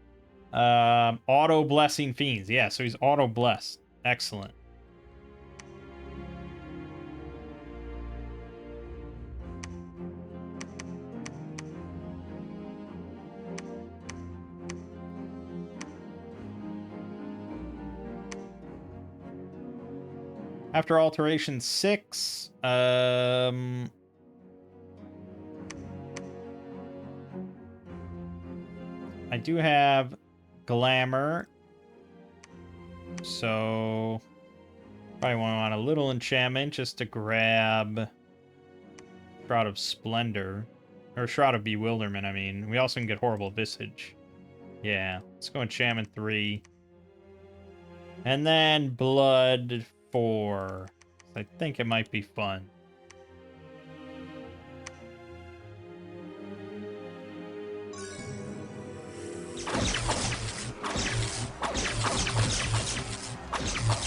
Auto-blessing fiends. Yeah, so he's auto-blessed. Excellent. After alteration 6, I do have glamour, so probably want a little enchantment just to grab Shroud of Splendor, or Shroud of Bewilderment. I mean, we also can get Horrible Visage. Yeah, let's go enchantment 3, and then blood 4. I think it might be fun.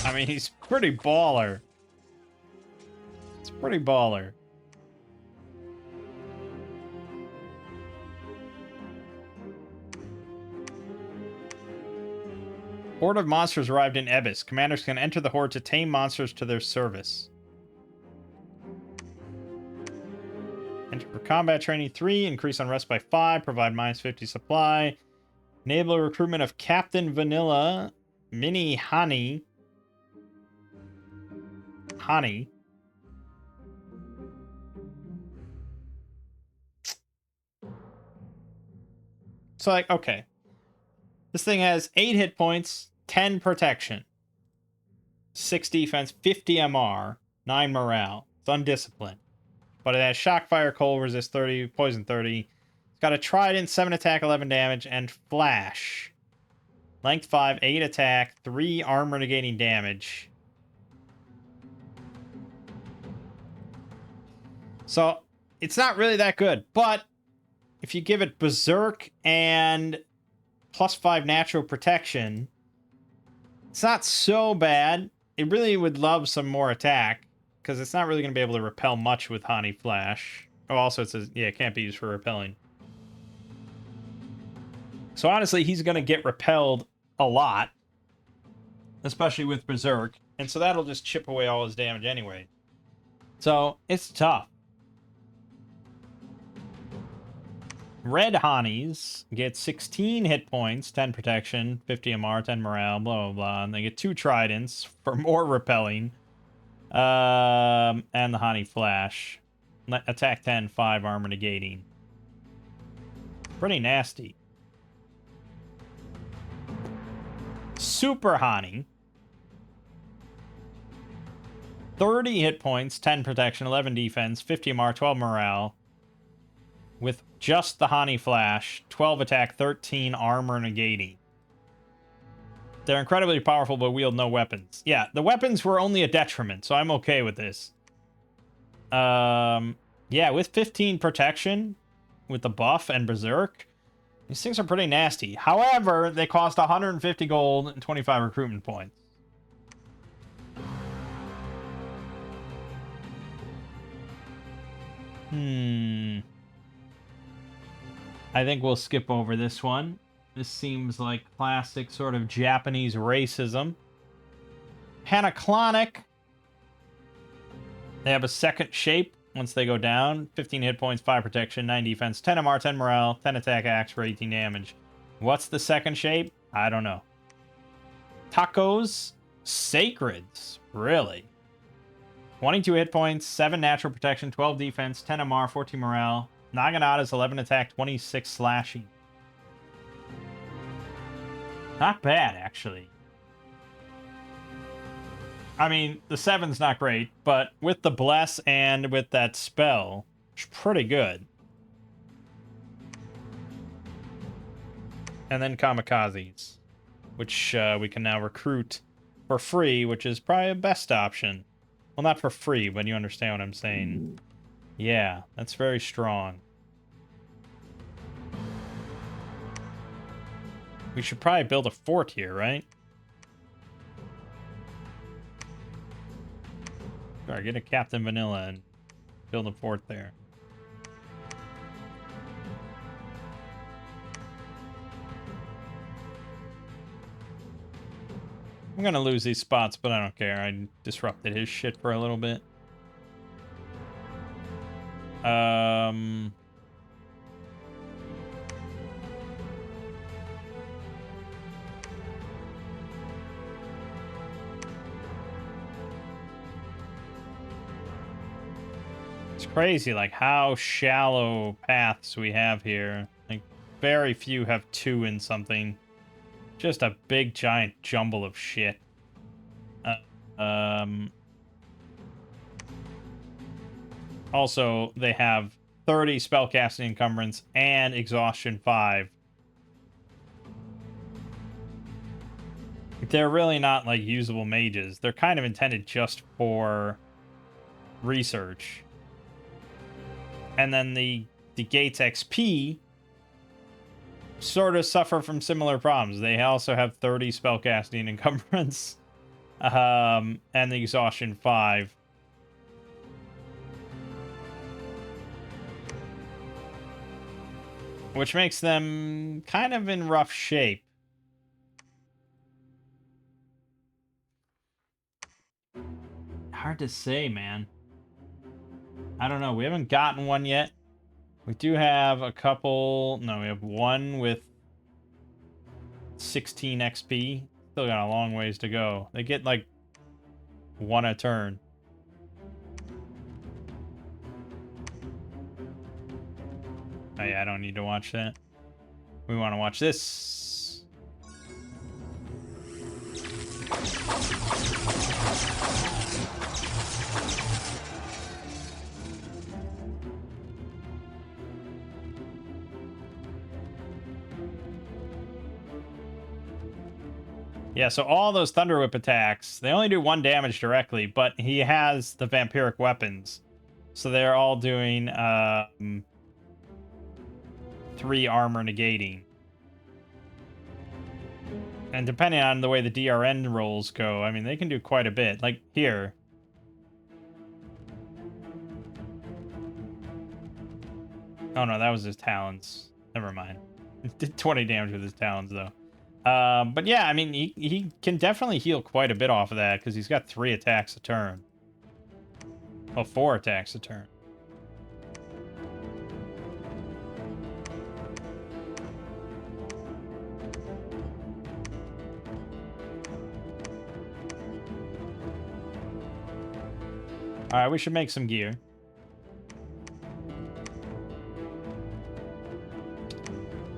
I mean, he's pretty baller. It's pretty baller. Horde of monsters arrived in Ebbis. Commanders can enter the horde to tame monsters to their service. Enter for combat training 3. Increase unrest by 5. Provide minus 50 supply. Enable recruitment of Captain Vanilla. Mini Honey. So, like, okay. This thing has 8 hit points, 10 protection, 6 defense, 50 MR, 9 morale. It's undisciplined. But it has shock, fire, cold, resist 30, poison 30. It's got a trident, 7 attack, 11 damage, and flash. Length 5, 8 attack, 3 armor negating damage. So, it's not really that good. But, if you give it Berserk and plus 5 natural protection, it's not so bad. It really would love some more attack, because it's not really going to be able to repel much with Honey Flash. Oh, also it says, yeah, it can't be used for repelling. So honestly, he's going to get repelled a lot, especially with Berserk, and so that'll just chip away all his damage anyway. So, it's tough. Red Honeys get 16 hit points, 10 protection, 50 MR, 10 morale, blah, blah, blah. And they get 2 tridents for more repelling. And the Honey Flash. Attack 10, 5 armor negating. Pretty nasty. Super Honey. 30 hit points, 10 protection, 11 defense, 50 MR, 12 morale. With just the Honey Flash, 12 attack, 13 armor negating. They're incredibly powerful, but wield no weapons. Yeah, the weapons were only a detriment, so I'm okay with this. Yeah, with 15 protection, with the buff and Berserk, these things are pretty nasty. However, they cost 150 gold and 25 recruitment points. I think we'll skip over this one. This seems like classic sort of Japanese racism. Panaclonic. They have a second shape once they go down. 15 hit points, 5 protection, 9 defense, 10 MR, 10 morale, 10 attack axe for 18 damage. What's the second shape? I don't know. Tacos Sacreds. Really? 22 hit points, 7 natural protection, 12 defense, 10 MR, 14 morale. Naginata's 11 attack, 26 slashing. Not bad, actually. I mean, the 7's not great, but with the bless and with that spell, it's pretty good. And then kamikazes, which we can now recruit for free, which is probably the best option. Well, not for free, but you understand what I'm saying. Yeah, that's very strong. We should probably build a fort here, right? Alright, get a Captain Vanilla and build a fort there. I'm gonna lose these spots, but I don't care. I disrupted his shit for a little bit. It's crazy, like, how shallow paths we have here. Like, very few have 2 in something. Just a big, giant jumble of shit. Also, they have 30 spellcasting encumbrance and exhaustion 5. They're really not, like, usable mages. They're kind of intended just for research. And then the Gates XP sort of suffer from similar problems. They also have 30 spellcasting encumbrance and the exhaustion 5. Which makes them kind of in rough shape. Hard to say, man. I don't know. We haven't gotten one yet. We do have a couple... No, we have one with 16 XP. Still got a long ways to go. They get, like, 1 a turn. Oh, yeah, I don't need to watch that. We want to watch this. Yeah, so all those Thunder Whip attacks, they only do 1 damage directly, but he has the vampiric weapons. So they're all doing 3 armor negating. And depending on the way the DRN rolls go, I mean, they can do quite a bit. Like, here. Oh, no, that was his talons. Never mind. Did 20 damage with his talons, though. But yeah, I mean, he can definitely heal quite a bit off of that, because he's got 3 attacks a turn. Well, 4 attacks a turn. Alright, we should make some gear.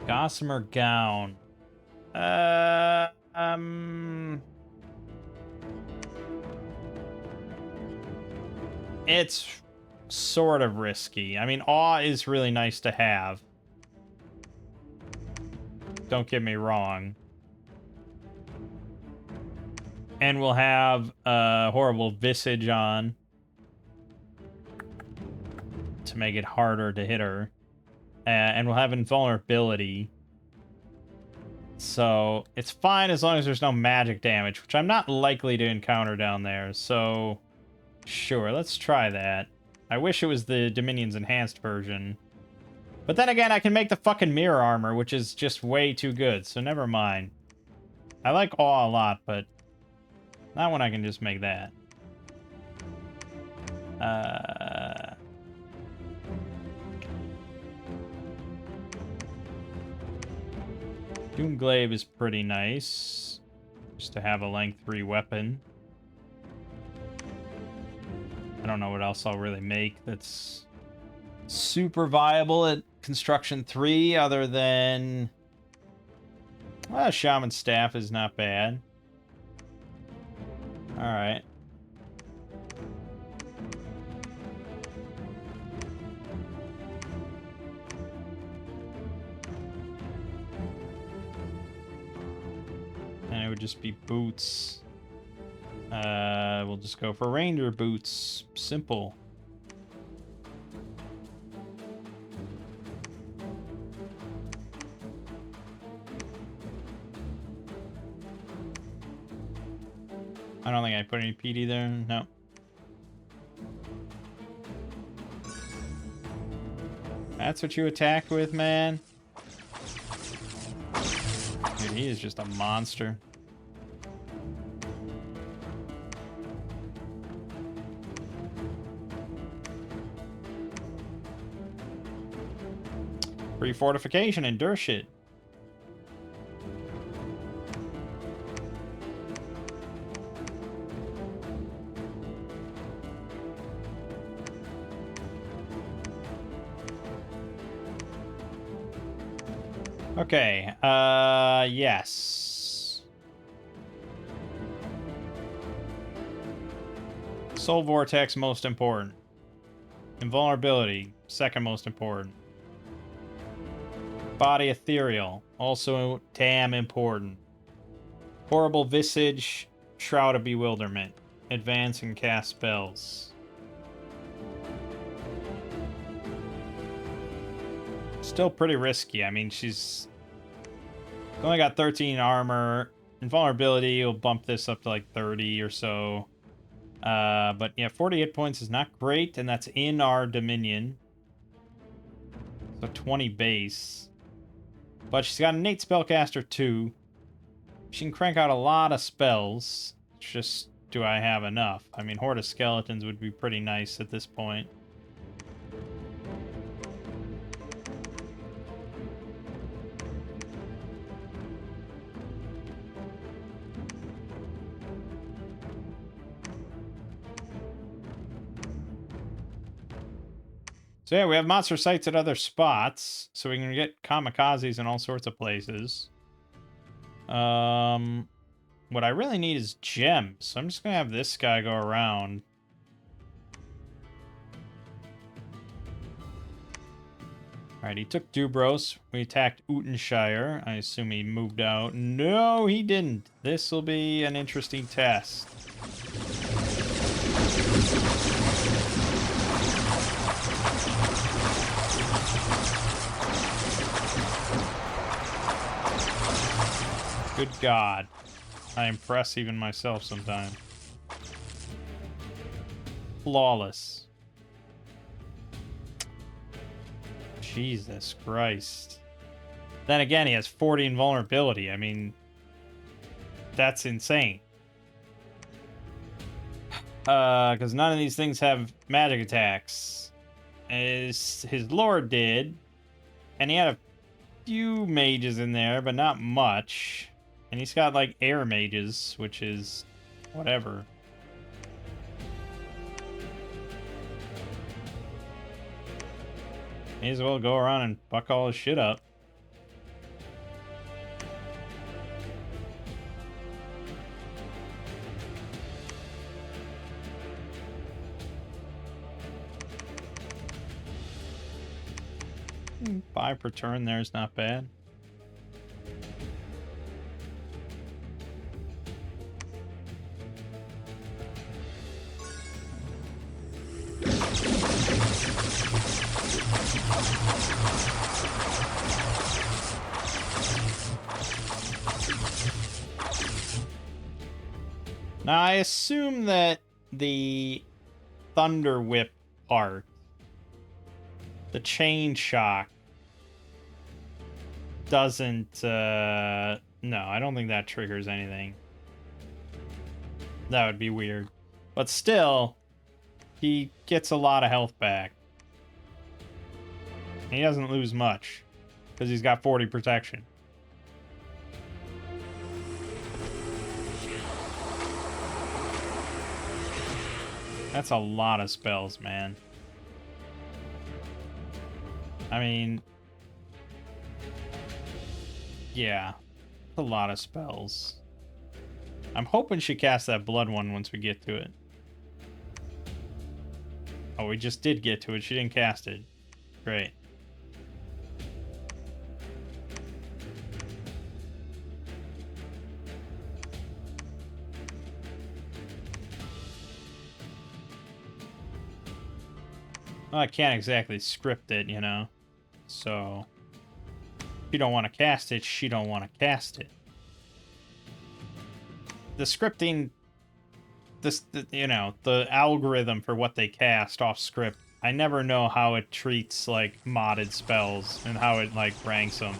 Gossamer gown. It's sort of risky. I mean, awe is really nice to have. Don't get me wrong. And we'll have horrible visage on to make it harder to hit her. And we'll have invulnerability. So it's fine as long as there's no magic damage, which I'm not likely to encounter down there. So sure, let's try that. I wish it was the Dominion's enhanced version. But then again, I can make the fucking mirror armor, which is just way too good, so never mind. I like awe a lot, but not when I can just make that. Doomglaive is pretty nice. Just to have a length 3 weapon. I don't know what else I'll really make that's super viable at Construction 3 other than... Well, Shaman Staff is not bad. Alright. And it would just be boots. We'll just go for Ranger boots. Simple. I don't think I put any PD there. No. That's what you attack with, man? Dude, he is just a monster. Free fortification, endure shit. Okay, yes. Soul Vortex, most important. Invulnerability, second most important. Body Ethereal, also damn important. Horrible Visage, Shroud of Bewilderment. Advance and cast spells. Still pretty risky. I mean, she's only got 13 armor. Invulnerability will bump this up to like 30 or so. But yeah, 40 hit points is not great, and that's in our Dominion. So 20 base. But she's got innate spellcaster 2. She can crank out a lot of spells. It's just, do I have enough? I mean, Horde of Skeletons would be pretty nice at this point. So yeah, we have monster sites at other spots, so we can get kamikazes in all sorts of places. What I really need is gems, so I'm just gonna have this guy go around. Alright, he took Dubros. We attacked Utenshire. I assume he moved out. No, he didn't. This will be an interesting test. Good God. I impress even myself sometimes. Flawless. Jesus Christ. Then again, he has 40 invulnerability. I mean, that's insane. Because none of these things have magic attacks. His lord did. And he had a few mages in there, but not much. And he's got, like, air mages, which is whatever. May as well go around and fuck all his shit up. Five per turn there is not bad. Now, I assume that the Thunder Whip apart. The chain shock doesn't, no, I don't think that triggers anything. That would be weird. But still, he gets a lot of health back. He doesn't lose much, because he's got 40 protection. That's a lot of spells, man. I mean, yeah, a lot of spells. I'm hoping she casts that blood one once we get to it. Oh, we just did get to it. She didn't cast it. Great. Well, I can't exactly script it, you know. So, if you don't want to cast it, she don't want to cast it. The scripting, you know, the algorithm for what they cast off script, I never know how it treats, like, modded spells and how it, like, ranks them.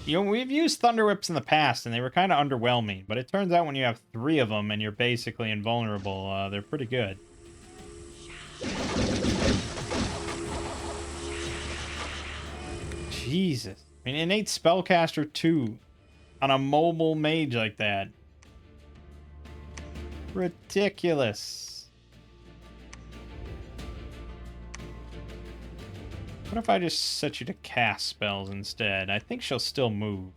You know, we've used Thunder Whips in the past, and they were kind of underwhelming. But it turns out when you have 3 of them and you're basically invulnerable, they're pretty good. Jesus. I mean, innate spellcaster 2 on a mobile mage like that. Ridiculous. What if I just set you to cast spells instead? I think she'll still move.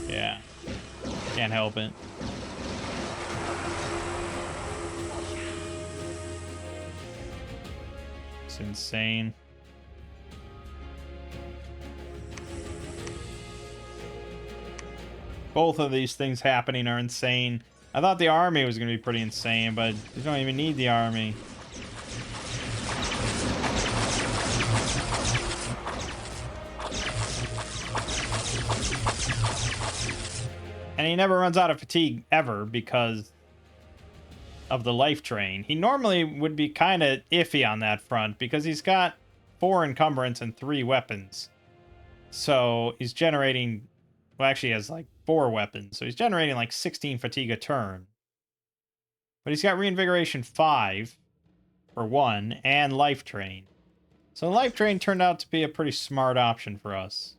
Yeah. Can't help it. It's insane. Both of these things happening are insane. I thought the army was going to be pretty insane, but you don't even need the army. And he never runs out of fatigue ever because of the life drain. He normally would be kind of iffy on that front because he's got 4 encumbrance and 3 weapons. So he's generating, well, actually he has like 4 weapons. So he's generating like 16 fatigue a turn. But he's got reinvigoration 5 for 1 and life drain. So life drain turned out to be a pretty smart option for us.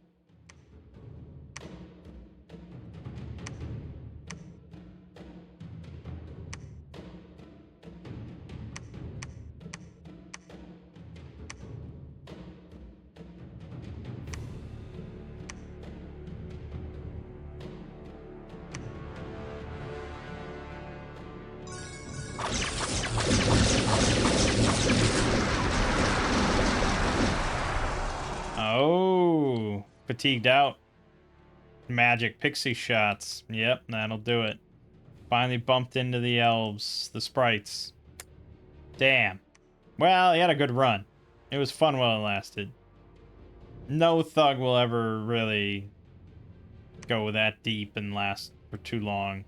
Oh, fatigued out. Magic pixie shots. Yep, that'll do it. Finally bumped into the elves, the sprites. Damn. Well, he had a good run. It was fun while it lasted. No thug will ever really go that deep and last for too long.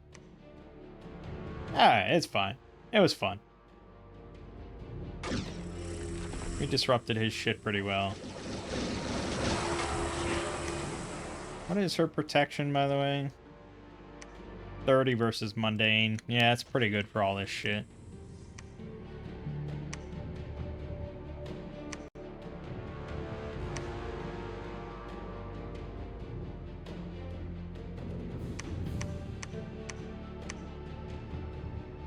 Alright, it's fine. It was fun. We disrupted his shit pretty well. What is her protection, by the way? 30 versus mundane. Yeah, that's pretty good for all this shit.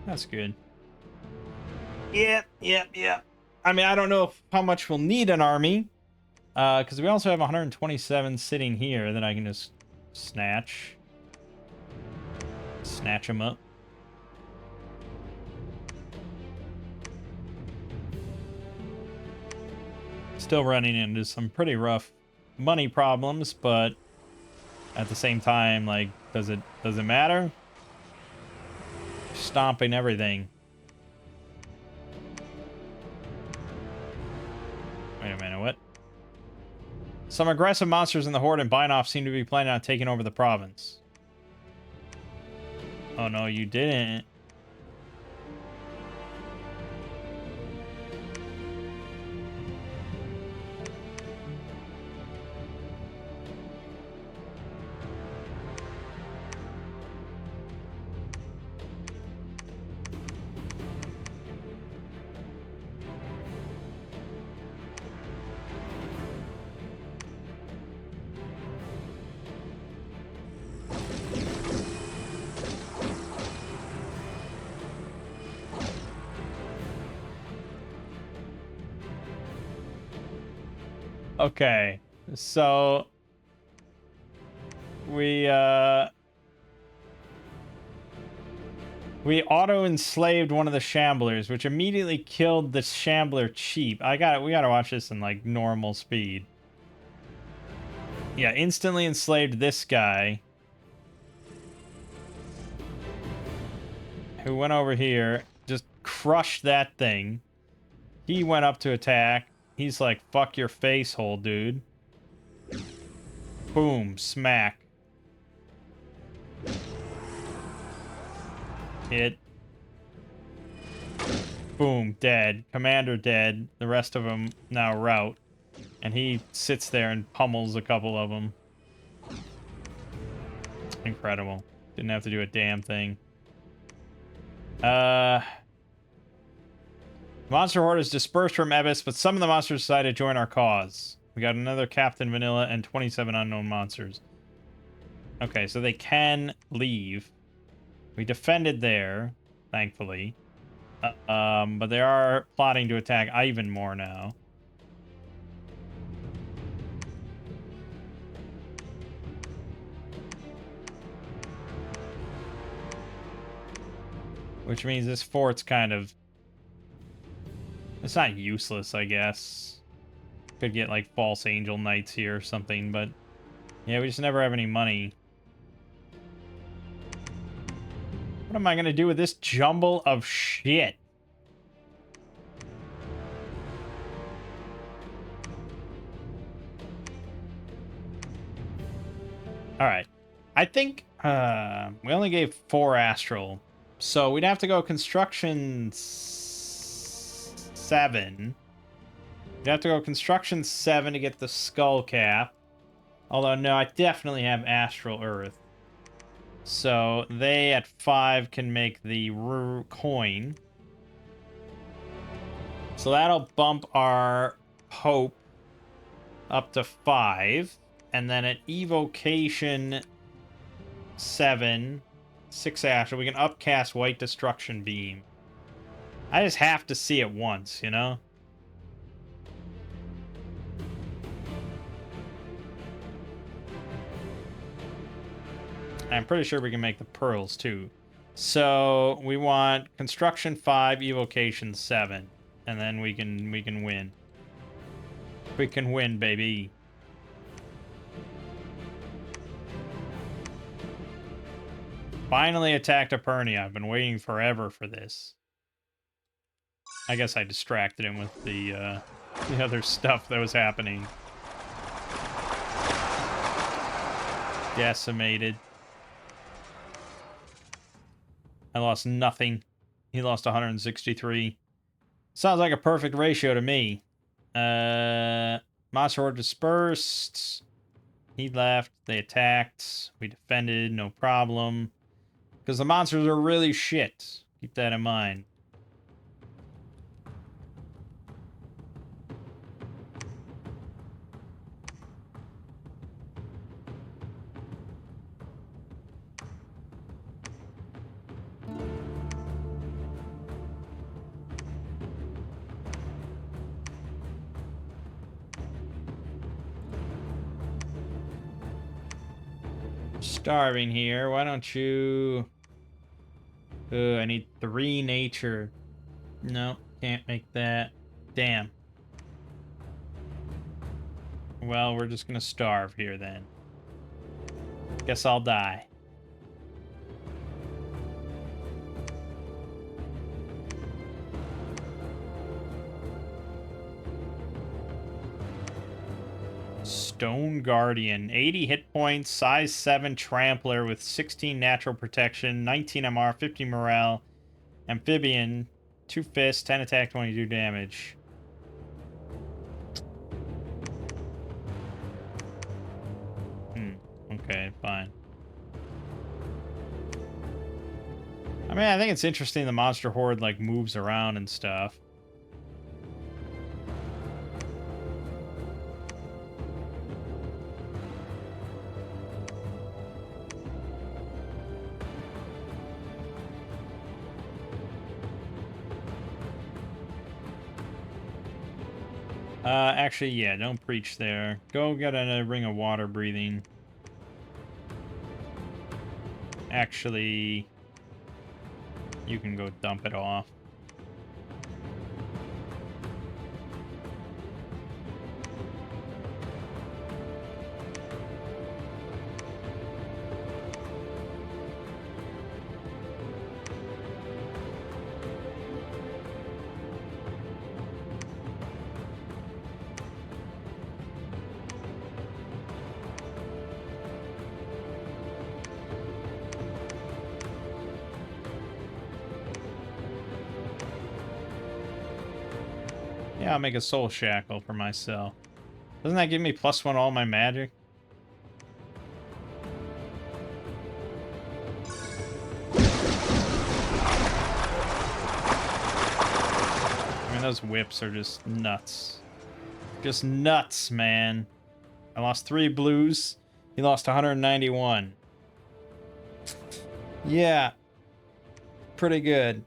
That's good. Yep. I mean, I don't know how much we'll need an army. Because we also have 127 sitting here that I can just snatch. Snatch them up. Still running into some pretty rough money problems, but at the same time, like, does it matter? Stomping everything. Some aggressive monsters in the Horde and Binoff seem to be planning on taking over the province. Oh no, you didn't. Okay, so we auto-enslaved one of the Shamblers, which immediately killed the Shambler cheap. We gotta watch this in like normal speed. Yeah, instantly enslaved this guy, who went over here, just crushed that thing. He went up to attack. He's like, fuck your face hole, dude. Boom, smack. Hit. Boom, dead. Commander dead. The rest of them now rout. And he sits there and pummels a couple of them. Incredible. Didn't have to do a damn thing. Monster Horde is dispersed from Ebbis, but some of the monsters decided to join our cause. We got another Captain Vanilla and 27 unknown monsters. Okay, so they can leave. We defended there, thankfully. But they are plotting to attack Ivan more now. Which means this fort's kind of... It's not useless, I guess. Could get, like, false angel knights here or something, but... Yeah, we just never have any money. What am I gonna do with this jumble of shit? Alright. I think, we only gave 4 astral. So we'd have to go construction 7. We'd have to go construction 7 to get the skull cap. Although, no, I definitely have astral earth. So they at 5 can make the coin. So that'll bump our hope up to 5. And then at evocation 7, 6 astral, we can upcast White Destruction Beam. I just have to see it once, you know? I'm pretty sure we can make the pearls too. So we want construction 5, evocation 7, and then we can win. We can win, baby. Finally attacked Epernia. I've been waiting forever for this. I guess I distracted him with the other stuff that was happening. Decimated. I lost nothing. He lost 163. Sounds like a perfect ratio to me. Monster Horde dispersed. He left. They attacked. We defended. No problem. Because the monsters are really shit. Keep that in mind. Starving here. Why don't you... I need 3 nature. No, can't make that. Damn. Well, we're just gonna starve here then. Guess I'll die. Stone Guardian. 80 hit points, size 7 trampler with 16 natural protection, 19 MR, 50 morale, amphibian, 2 fists, 10 attack, 22 damage. Okay, fine. I mean, I think it's interesting the monster horde, like, moves around and stuff. Actually, yeah, don't preach there. Go get a ring of water breathing. Actually, you can go dump it off. Yeah, I'll make a soul shackle for myself. Doesn't that give me +1 all my magic? I mean, those whips are just nuts. Just nuts, man. I lost 3 blues. He lost 191. Yeah. Pretty good.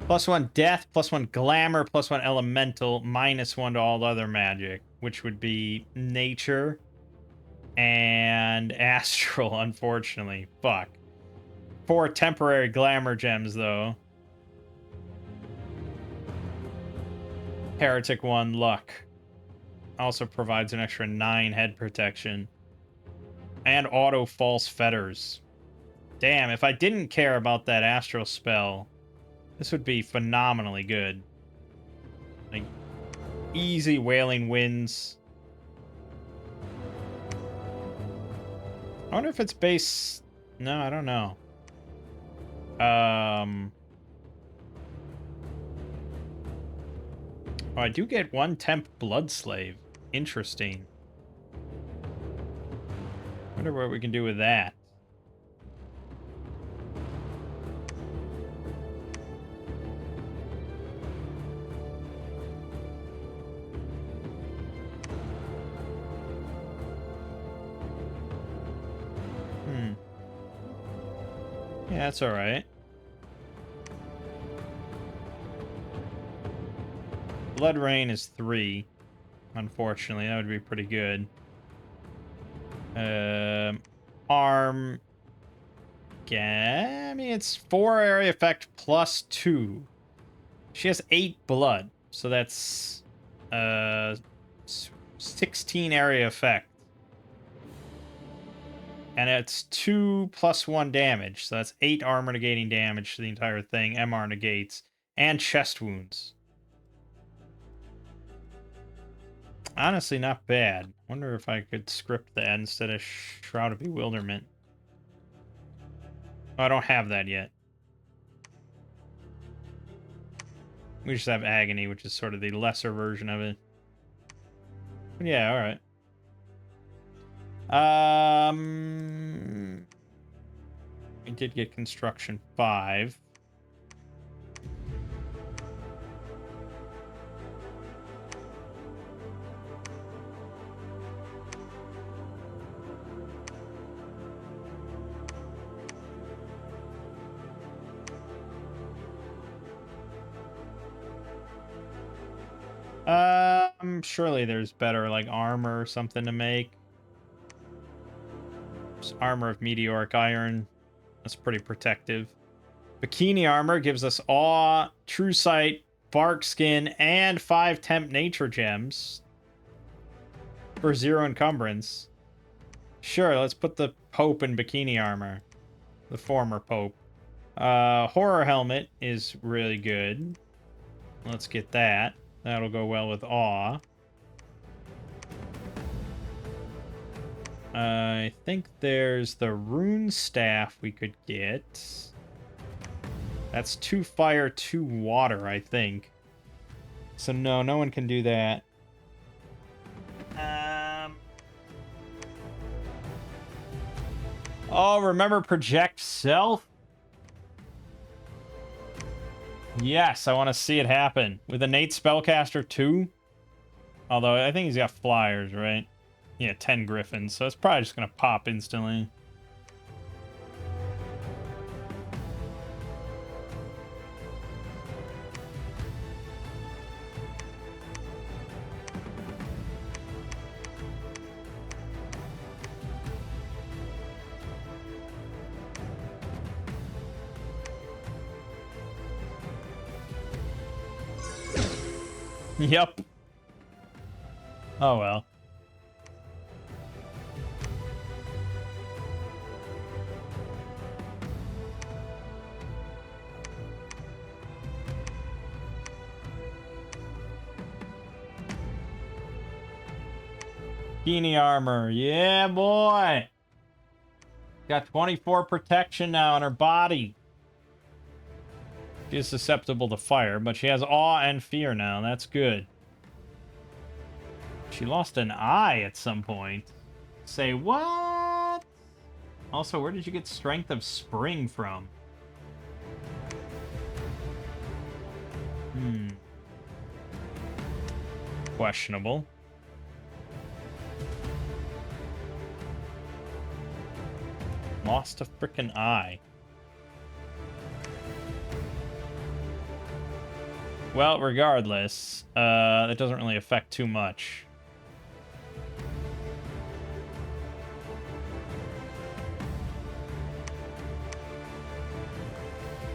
+1 death, +1 glamour, +1 elemental, -1 to all other magic, which would be nature and astral, unfortunately. Fuck. 4 temporary glamour gems, though. Heretic 1 luck. Also provides an extra 9 head protection. And auto false fetters. Damn, if I didn't care about that astral spell, this would be phenomenally good. Like, easy wailing winds. I wonder if it's base... No, I don't know. Oh, I do get 1 temp blood slave. Interesting. Wonder what we can do with that. Yeah, that's alright. Blood Rain is 3. Unfortunately, that would be pretty good. Arm. Yeah, I mean, it's 4 area effect +2. She has 8 blood, so that's 16 area effect. And it's 2 +1 damage, so that's 8 armor negating damage to the entire thing, MR negates, and chest wounds. Honestly, not bad. Wonder if I could script that instead of Shroud of Bewilderment. Oh, I don't have that yet. We just have Agony, which is sort of the lesser version of it. But yeah, alright. We did get Construction 5. Surely there's better, like, armor or something to make. Just armor of meteoric iron. That's pretty protective. Bikini armor gives us awe, true sight, bark skin and 5 temp nature gems for 0 encumbrance. Sure, let's put the Pope in bikini armor. The former Pope. Horror helmet is really good. Let's get that. That'll go well with awe. I think there's the rune staff we could get. That's 2 fire, 2 water, I think. So no one can do that. Oh, remember project self? Yes, I want to see it happen. With innate spellcaster 2? Although, I think he's got flyers, right? Yeah, 10 griffins, so it's probably just going to pop instantly. Yep. Oh well. Bikini armor. Yeah, boy. Got 24 protection now on her body. She is susceptible to fire, but she has awe and fear now. That's good. She lost an eye at some point. Say what? Also, where did you get Strength of Spring from? Questionable. Lost a frickin' eye. Well, regardless, it doesn't really affect too much.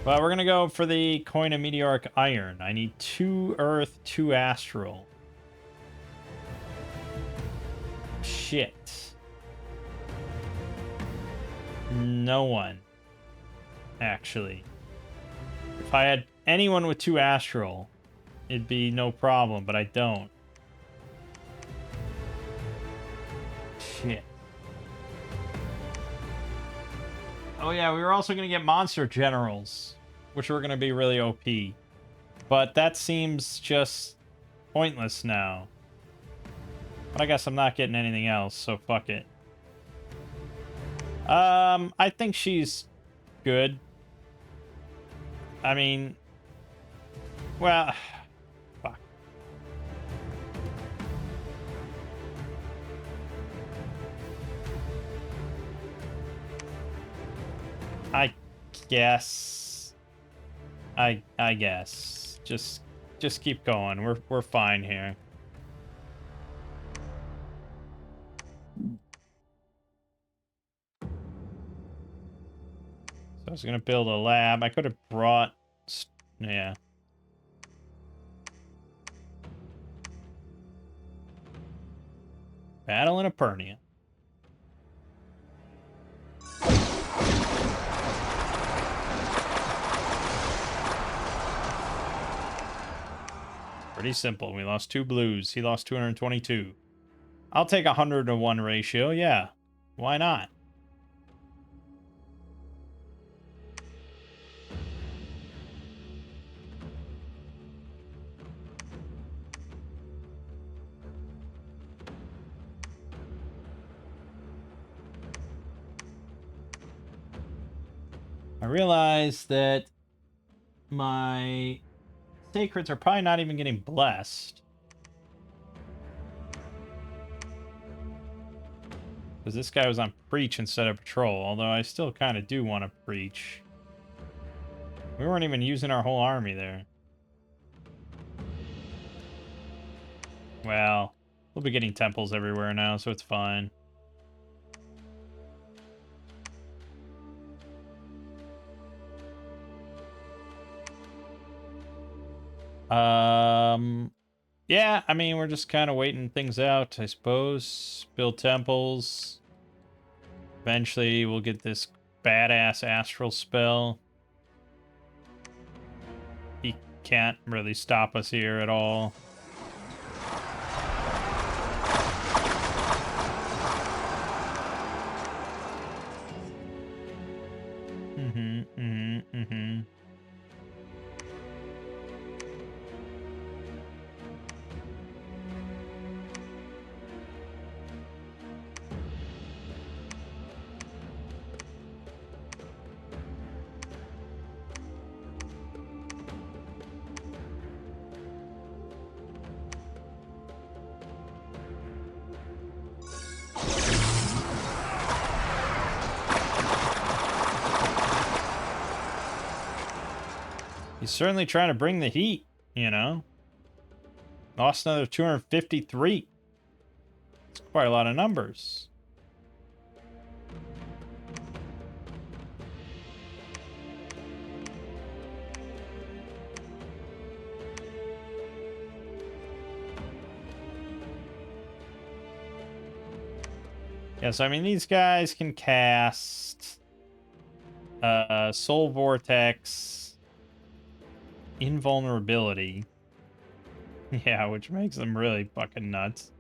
But we're gonna go for the Coin of Meteoric Iron. I need 2 Earth, 2 Astral. Shit. No one. Actually. If I had anyone with 2 Astral, it'd be no problem, but I don't. Shit. Oh yeah, we were also going to get Monster Generals, which were going to be really OP. But that seems just pointless now. But I guess I'm not getting anything else, so fuck it. I think she's good. I mean, well, fuck. I guess. I guess. Just keep going. We're fine here. So I was gonna build a lab. I could have brought... Yeah. Battle in Epernia. Pretty simple. We lost 2 blues. He lost 222. I'll take 100-to-1 ratio. Yeah. Why not? I realize that my sacreds are probably not even getting blessed. Because this guy was on Preach instead of Patrol, although I still kind of do want to Preach. We weren't even using our whole army there. Well, we'll be getting temples everywhere now, so it's fine. Yeah, I mean, we're just kind of waiting things out, I suppose. Build temples. Eventually, we'll get this badass astral spell. He can't really stop us here at all. He's certainly trying to bring the heat, you know? Lost another 253. It's quite a lot of numbers. Yeah, so I mean, these guys can cast Soul Vortex, Invulnerability. Yeah, which makes them really fucking nuts.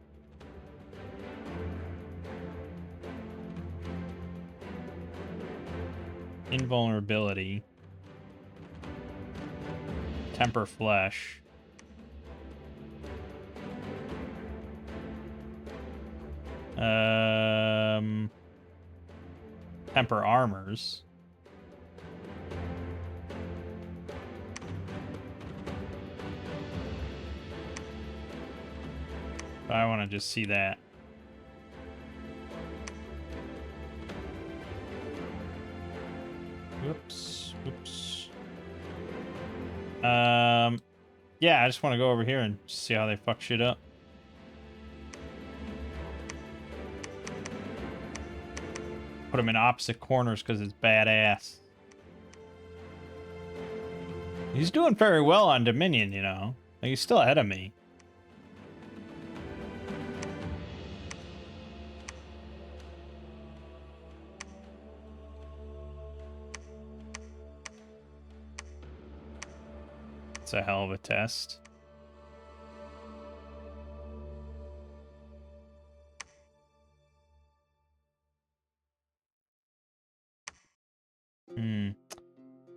Invulnerability. Temper Flesh. Temper Armors. I want to just see that. Whoops. Whoops. Yeah, I just want to go over here and see how they fuck shit up. Put them in opposite corners because it's badass. He's doing very well on Dominion, you know. Like, he's still ahead of me. It's a hell of a test.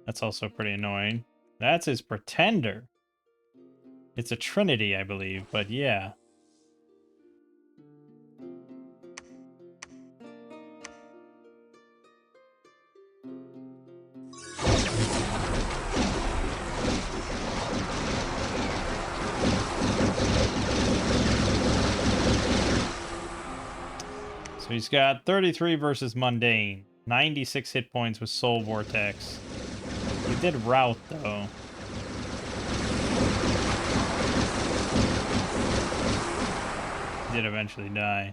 That's also pretty annoying. That's his Pretender. It's a Trinity, I believe, but yeah. So he's got 33 versus Mundane. 96 hit points with Soul Vortex. He did Rout, though. He did eventually die.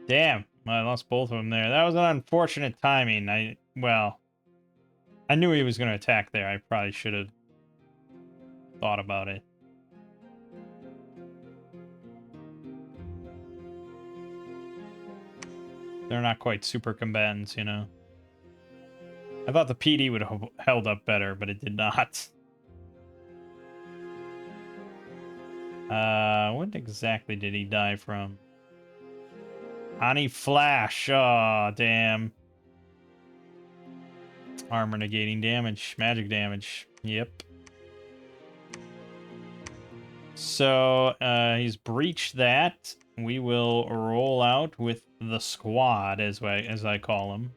Damn, I lost both of them there. That was an unfortunate timing. Well, I knew he was going to attack there. I probably should have thought about it. They're not quite super combatants, you know. I thought the PD would have held up better, but it did not. What exactly did he die from? Ani Flash. Oh, damn. Armor negating damage. Magic damage. Yep. So, he's breached that. We will roll out with the squad, as I call them.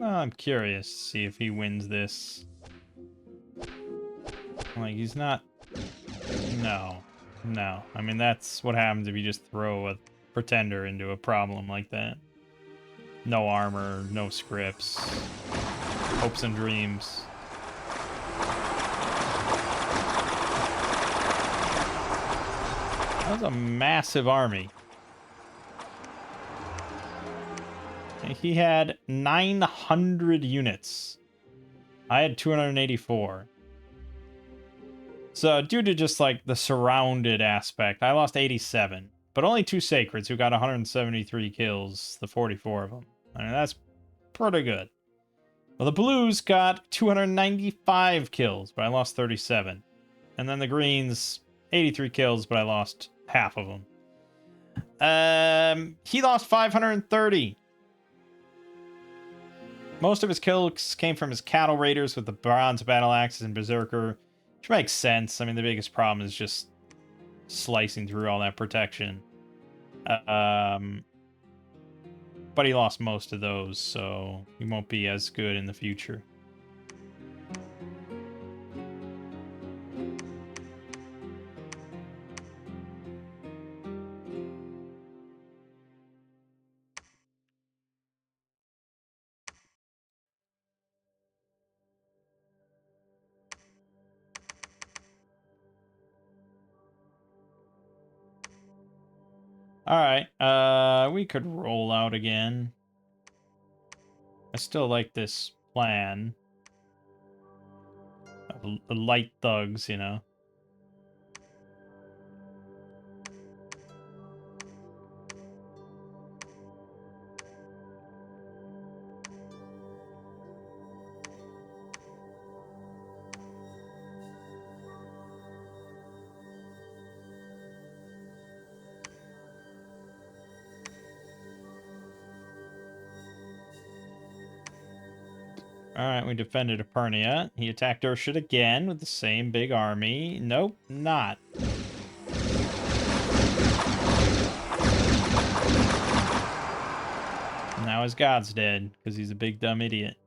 Well, I'm curious to see if he wins this. Like, he's not... No. No. I mean, that's what happens if you just throw a pretender into a problem like that. No armor, no scripts. Hopes and dreams. That was a massive army. He had 900 units. I had 284. So due to just like the surrounded aspect, I lost 87. But only 2 Sacreds who got 173 kills, the 44 of them. I mean, that's pretty good. Well, the Blues got 295 kills, but I lost 37. And then the Greens, 83 kills, but I lost half of them. He lost 530. Most of his kills came from his cattle raiders with the bronze battle axes and berserker, which makes sense. I mean, the biggest problem is just slicing through all that protection. But he lost most of those, so he won't be as good in the future. Alright, we could roll out again. I still like this plan. The light thugs, you know. Alright, we defended Epernia. He attacked Urshit again with the same big army. Nope, not. Now his god's dead, because he's a big dumb idiot.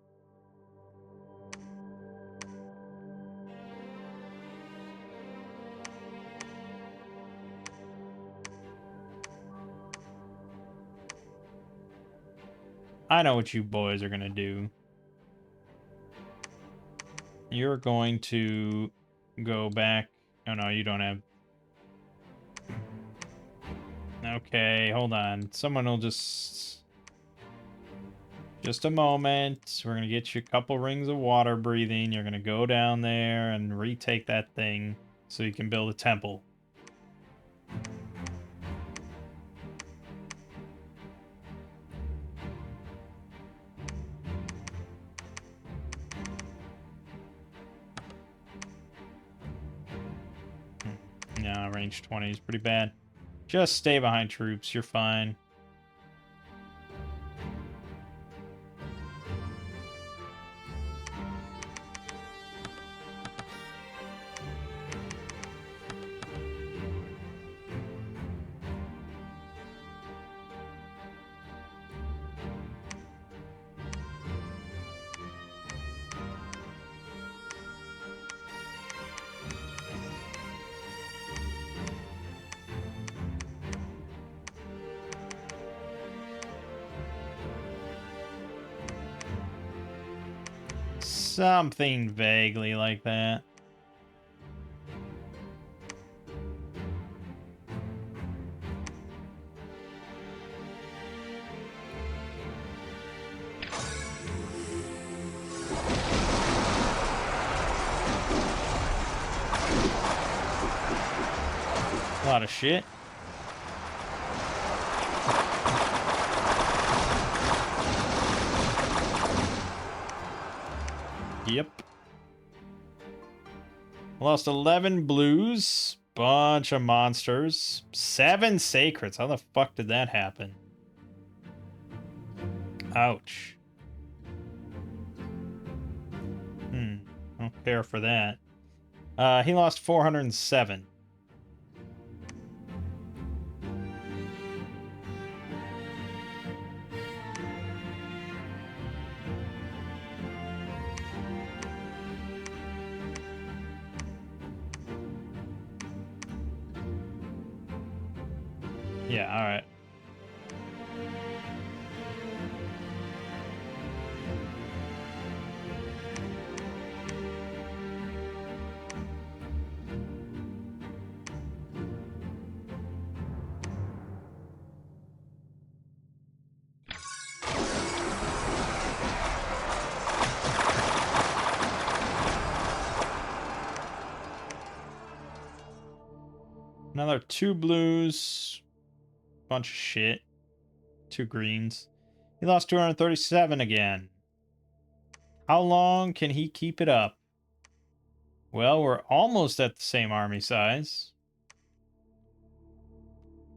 I know what you boys are gonna do. You're going to go back. Oh no, you don't have... Okay, hold on. Someone will just a moment. We're gonna get you a couple rings of water breathing. You're gonna go down there and retake that thing so you can build a temple. No, range 20 is pretty bad. Just stay behind troops. You're fine. Something vaguely like that. A lot of shit. Yep. Lost 11 blues. Bunch of monsters. 7 sacreds. How the fuck did that happen? Ouch. I don't care for that. He lost 407. Yeah, all right. Another 2 blues. Bunch of shit. 2 greens. He lost 237 again. How long can he keep it up? Well, we're almost at the same army size.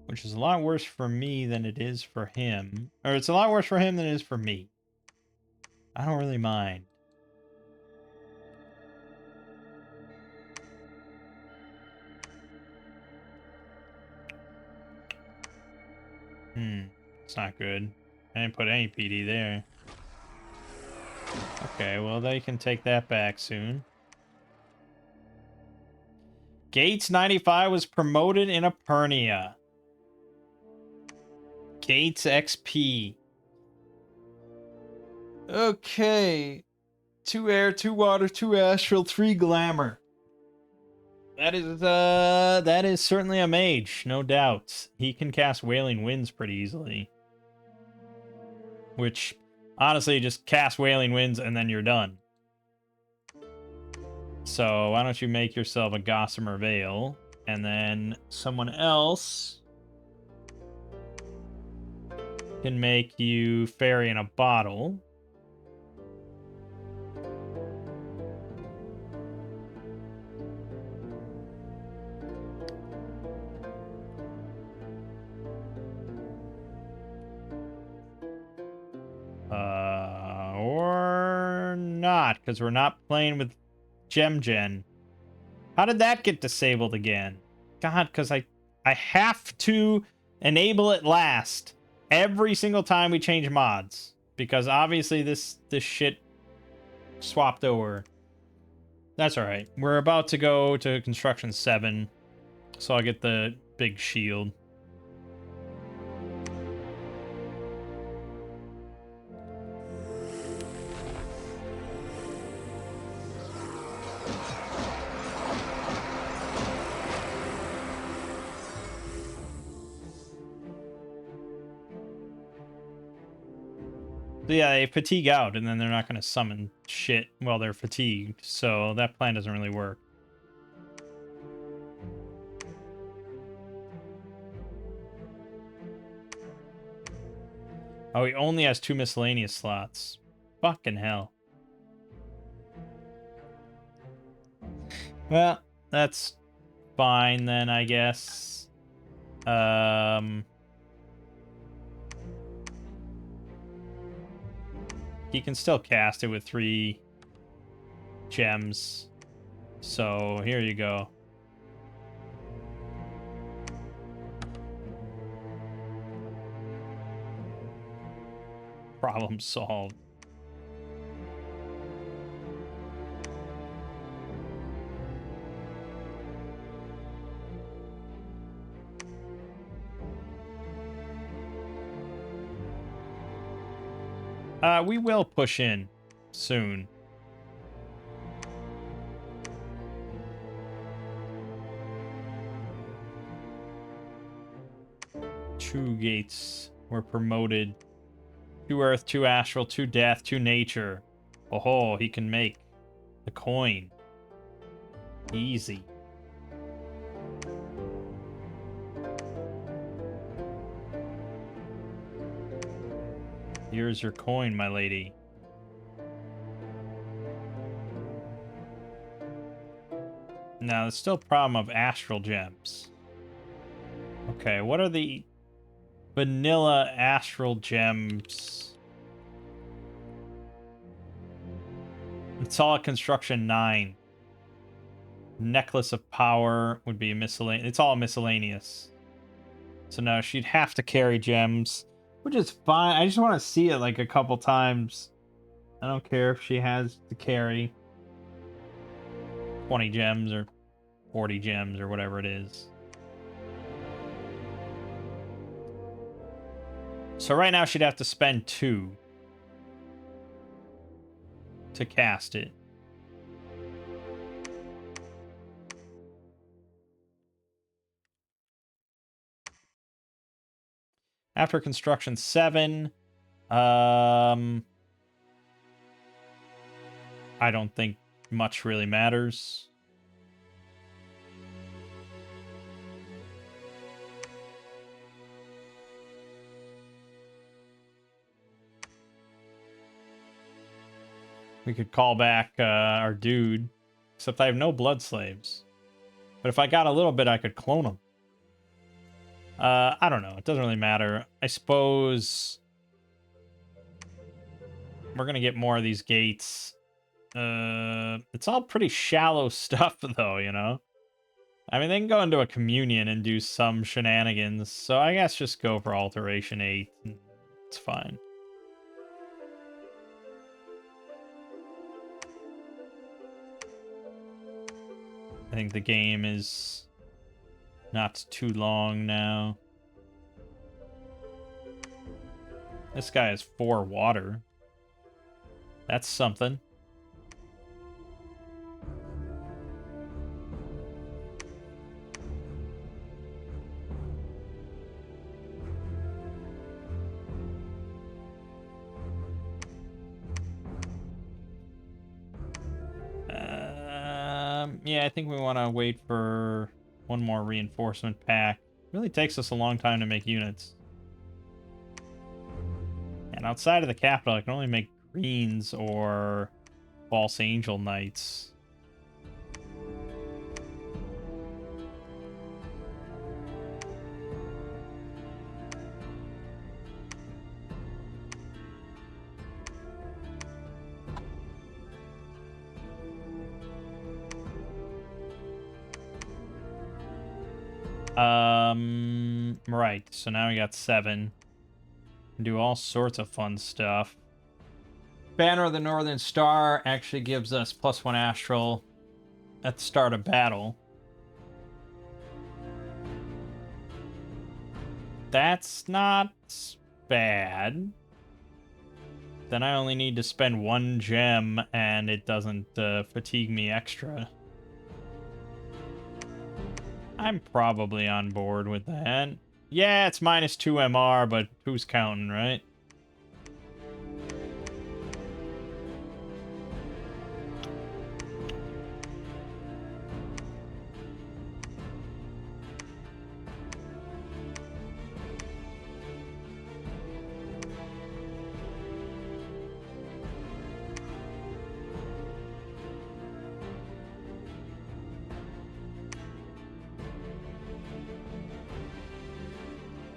Which is a lot worse for me than it is for him. Or it's a lot worse for him than it is for me. I don't really mind. It's not good. I didn't put any PD there. Okay, well, they can take that back soon. Gates 95 was promoted in Epernia. Gates XP. Okay. 2 air, 2 water, 2 astral, 3 glamour. That is certainly a mage, no doubt. He can cast Wailing Winds pretty easily. Which, honestly, just cast Wailing Winds and then you're done. So why don't you make yourself a Gossamer Veil, and then someone else can make you Fairy in a Bottle. Or not, because we're not playing with Gem Gen. How did that get disabled again? God, because I have to enable it last every single time we change mods. Because obviously this shit swapped over. That's alright. We're about to go to Construction 7. So I'll get the big shield. So yeah, they fatigue out, and then they're not going to summon shit while they're fatigued. So that plan doesn't really work. Oh, he only has 2 miscellaneous slots. Fucking hell. Well, that's fine then, I guess. He can still cast it with 3 gems. So, here you go. Problem solved. We will push in soon. Two gates were promoted. 2 earth, 2 astral, 2 death, 2 nature. Oh, he can make the coin. Easy. Here's your coin, my lady. Now, there's still a problem of astral gems. Okay, what are the vanilla astral gems? It's all at construction 9. Necklace of Power would be a miscellaneous. It's all miscellaneous. So no, she'd have to carry gems, which is fine. I just want to see it like a couple times. I don't care if she has to carry 20 gems or 40 gems or whatever it is. So right now she'd have to spend 2 to cast it. After construction 7, I don't think much really matters. We could call back our dude, except I have no blood slaves. But if I got a little bit, I could clone him. I don't know. It doesn't really matter. I suppose we're going to get more of these gates. It's all pretty shallow stuff, though, you know? I mean, they can go into a communion and do some shenanigans, so I guess just go for Alteration 8. It's fine. I think the game is not too long now. This guy has 4 water. That's something. Yeah, I think we want to wait for one more reinforcement pack. It really takes us a long time to make units. And outside of the capital, I can only make greens or false angel knights. Right. So now we got 7. Do all sorts of fun stuff. Banner of the Northern Star actually gives us +1 astral at the start of battle. That's not bad. Then I only need to spend 1 gem and it doesn't fatigue me extra. I'm probably on board with that. Yeah, it's -2 MR, but who's counting, right?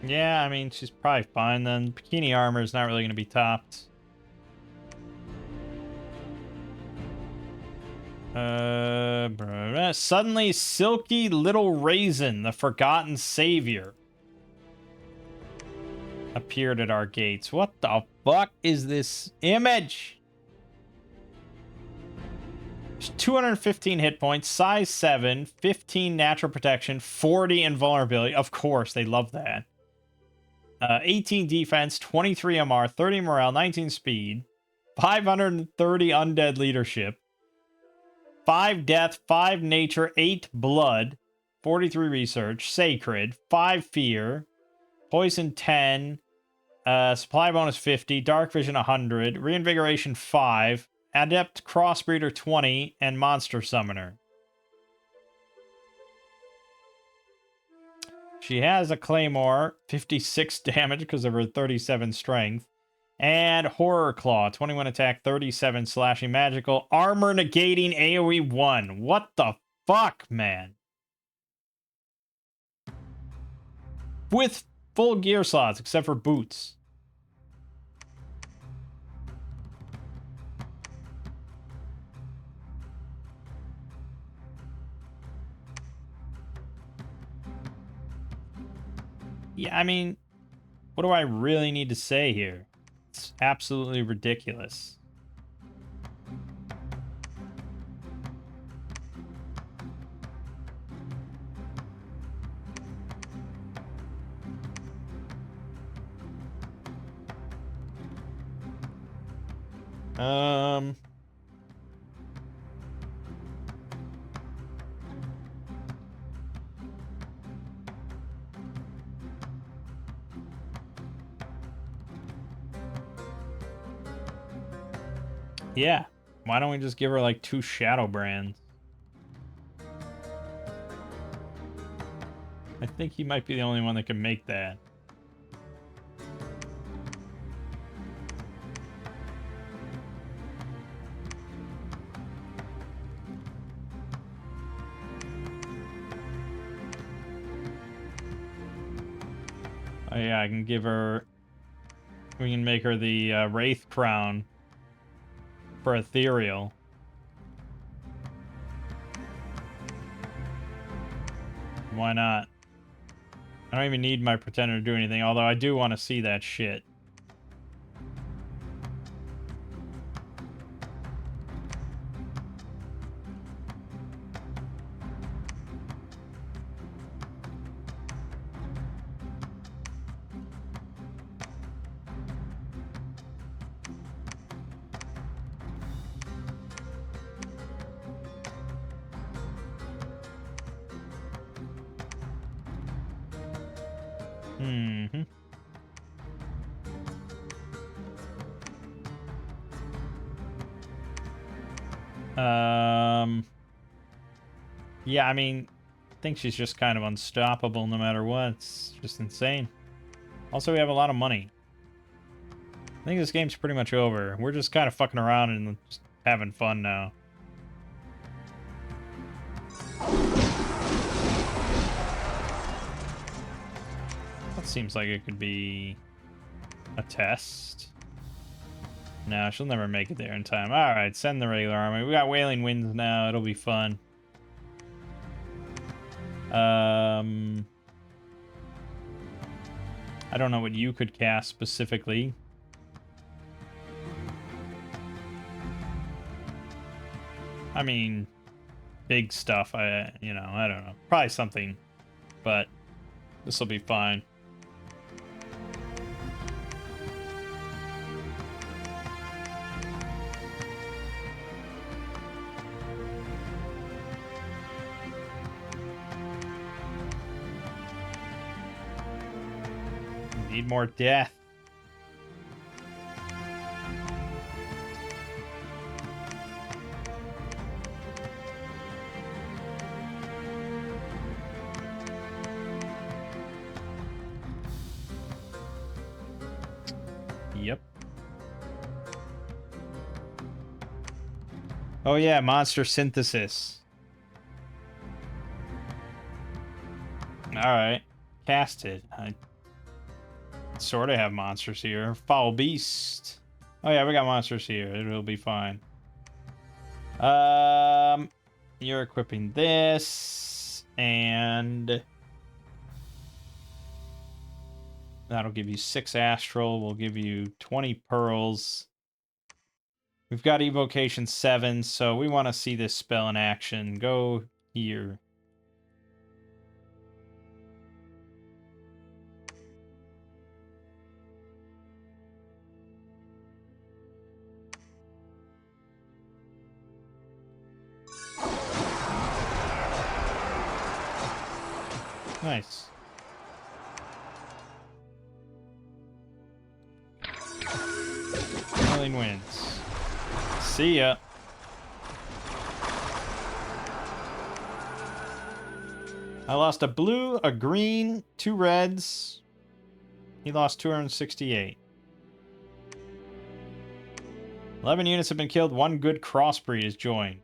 Yeah, I mean, she's probably fine then. Bikini armor is not really going to be topped. Suddenly, Silky Little Raisin, the Forgotten Savior, appeared at our gates. What the fuck is this image? 215 hit points, size 7, 15 natural protection, 40 invulnerability. Of course, they love that. 18 defense, 23 MR, 30 morale, 19 speed, 530 undead leadership, 5 death, 5 nature, 8 blood, 43 research, sacred, 5 fear, poison 10, supply bonus 50, dark vision 100, reinvigoration 5, adept crossbreeder 20, and monster summoner. She has a claymore, 56 damage because of her 37 strength. And Horror Claw, 21 attack, 37 slashing magical, armor negating AoE 1. What the fuck, man? With full gear slots, except for boots. Yeah, I mean, what do I really need to say here? It's absolutely ridiculous. Um... Yeah. Why don't we just give her like 2 shadow brands? I think he might be the only one that can make that. Oh yeah, I can give her... We can make her the Wraith Crown for Ethereal. Why not? I don't even need my Pretender to do anything, although I do want to see that shit. Mm-hmm. Yeah, I mean, I think she's just kind of unstoppable no matter what. It's just insane. Also, we have a lot of money. I think this game's pretty much over. We're just kind of fucking around and just having fun now. That seems like it could be a test. No, she'll never make it there in time. Alright, send the regular army. We got Wailing Winds now. It'll be fun. I don't know what you could cast specifically. I mean, big stuff. I don't know. Probably something, but this will be fine. Need more death. Yep. Oh yeah, monster synthesis. Alright. Cast it. I sort of have monsters here. Foul Beast. Oh yeah, we got monsters here. It'll be fine. You're equipping this, and that'll give you 6 astral. We'll give you 20 pearls. We've got evocation 7, so we want to see this spell in action. Go here. Nice. Wailing Winds. See ya. I lost a blue, a green, 2 reds. He lost 268. 11 units have been killed. 1 good crossbreed is joined.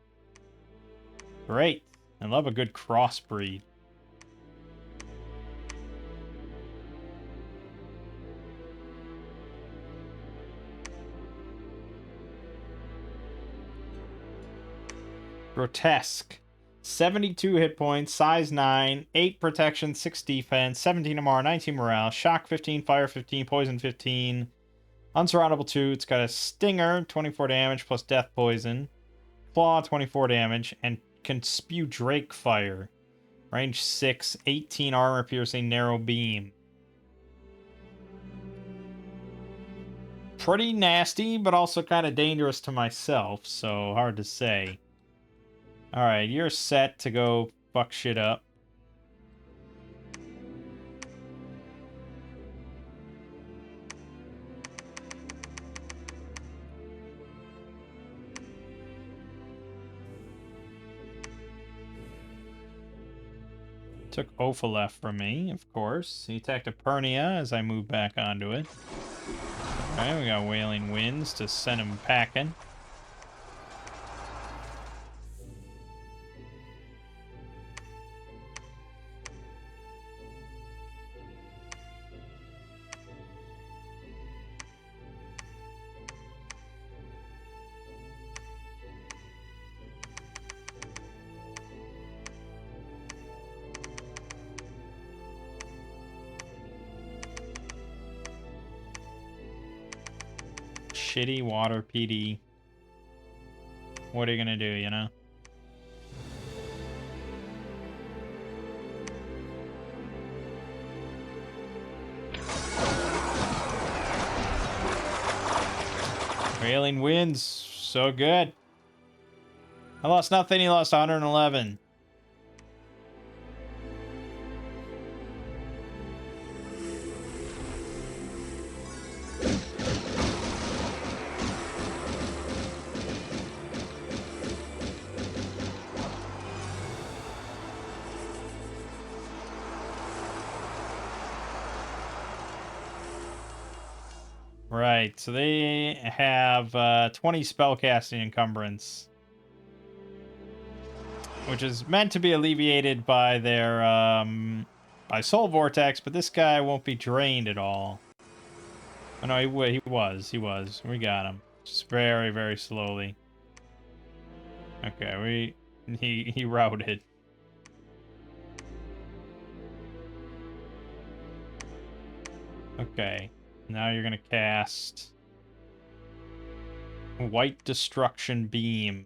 Great. I love a good crossbreed. Grotesque. 72 hit points, size 9, 8 protection, 6 defense, 17 MR, 19 morale, shock 15, fire 15, poison 15, unsurroundable 2. It's got a stinger, 24 damage plus death poison, claw 24 damage, and can spew Drake fire. Range 6, 18 armor piercing, narrow beam. pretty nasty, but also kind of dangerous to myself, so hard to say. Alright, you're set to go fuck shit up. Took Ophalef from me, of course. He attacked a Pernia as I move back onto it. Alright, we got Wailing Winds to send him packing. Shitty water PD. What are you gonna do, you know? Wailing Winds, so good. I lost nothing, he lost 111. Right, so they have 20 spellcasting encumbrance, which is meant to be alleviated by their by Soul Vortex, but this guy won't be drained at all. Oh no, he was. We got him. Just very, very slowly. Okay, he routed. Okay, now you're gonna cast White Destruction Beam.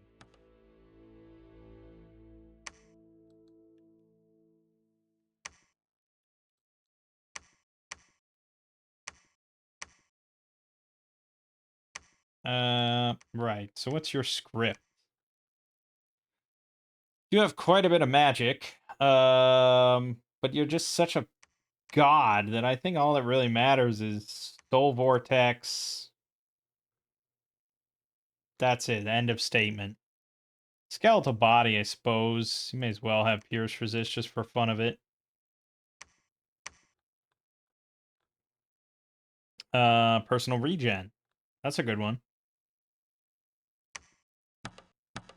Right. So what's your script? You have quite a bit of magic. But you're just such a god that I think all that really matters is Soul Vortex. That's it. End of statement. Skeletal body, I suppose. You may as well have Pierce Resist just for fun of it. Personal regen. That's a good one.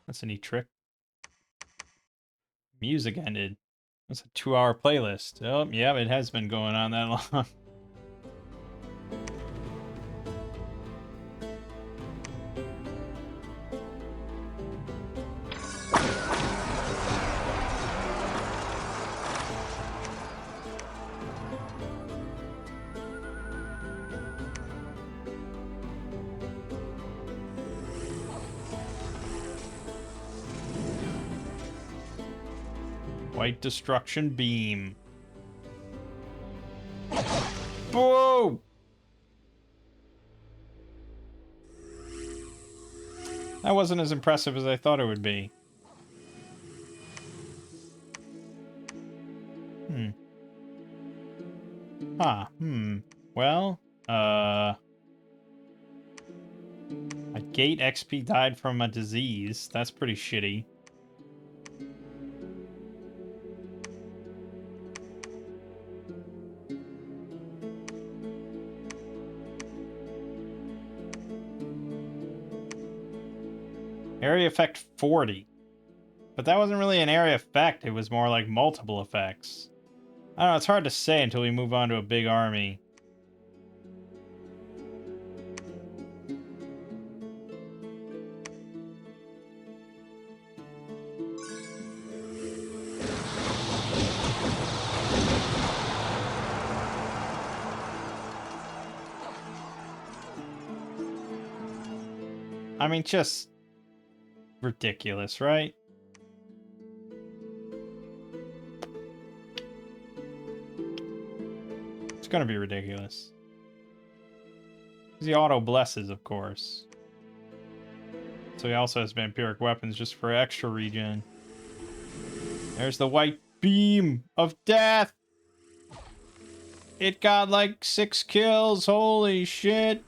That's a neat trick. Music ended. That's a 2-hour playlist. Oh, yeah, it has been going on that long. White Destruction Beam. Whoa! That wasn't as impressive as I thought it would be. Well, a gate XP died from a disease. That's pretty shitty. Area effect 40. But that wasn't really an area effect, it was more like multiple effects. I don't know, it's hard to say until we move on to a big army. I mean, just ridiculous, right? It's gonna be ridiculous. He auto blesses, of course. So he also has vampiric weapons just for extra regen. There's the white beam of death. It got like 6 kills. Holy shit.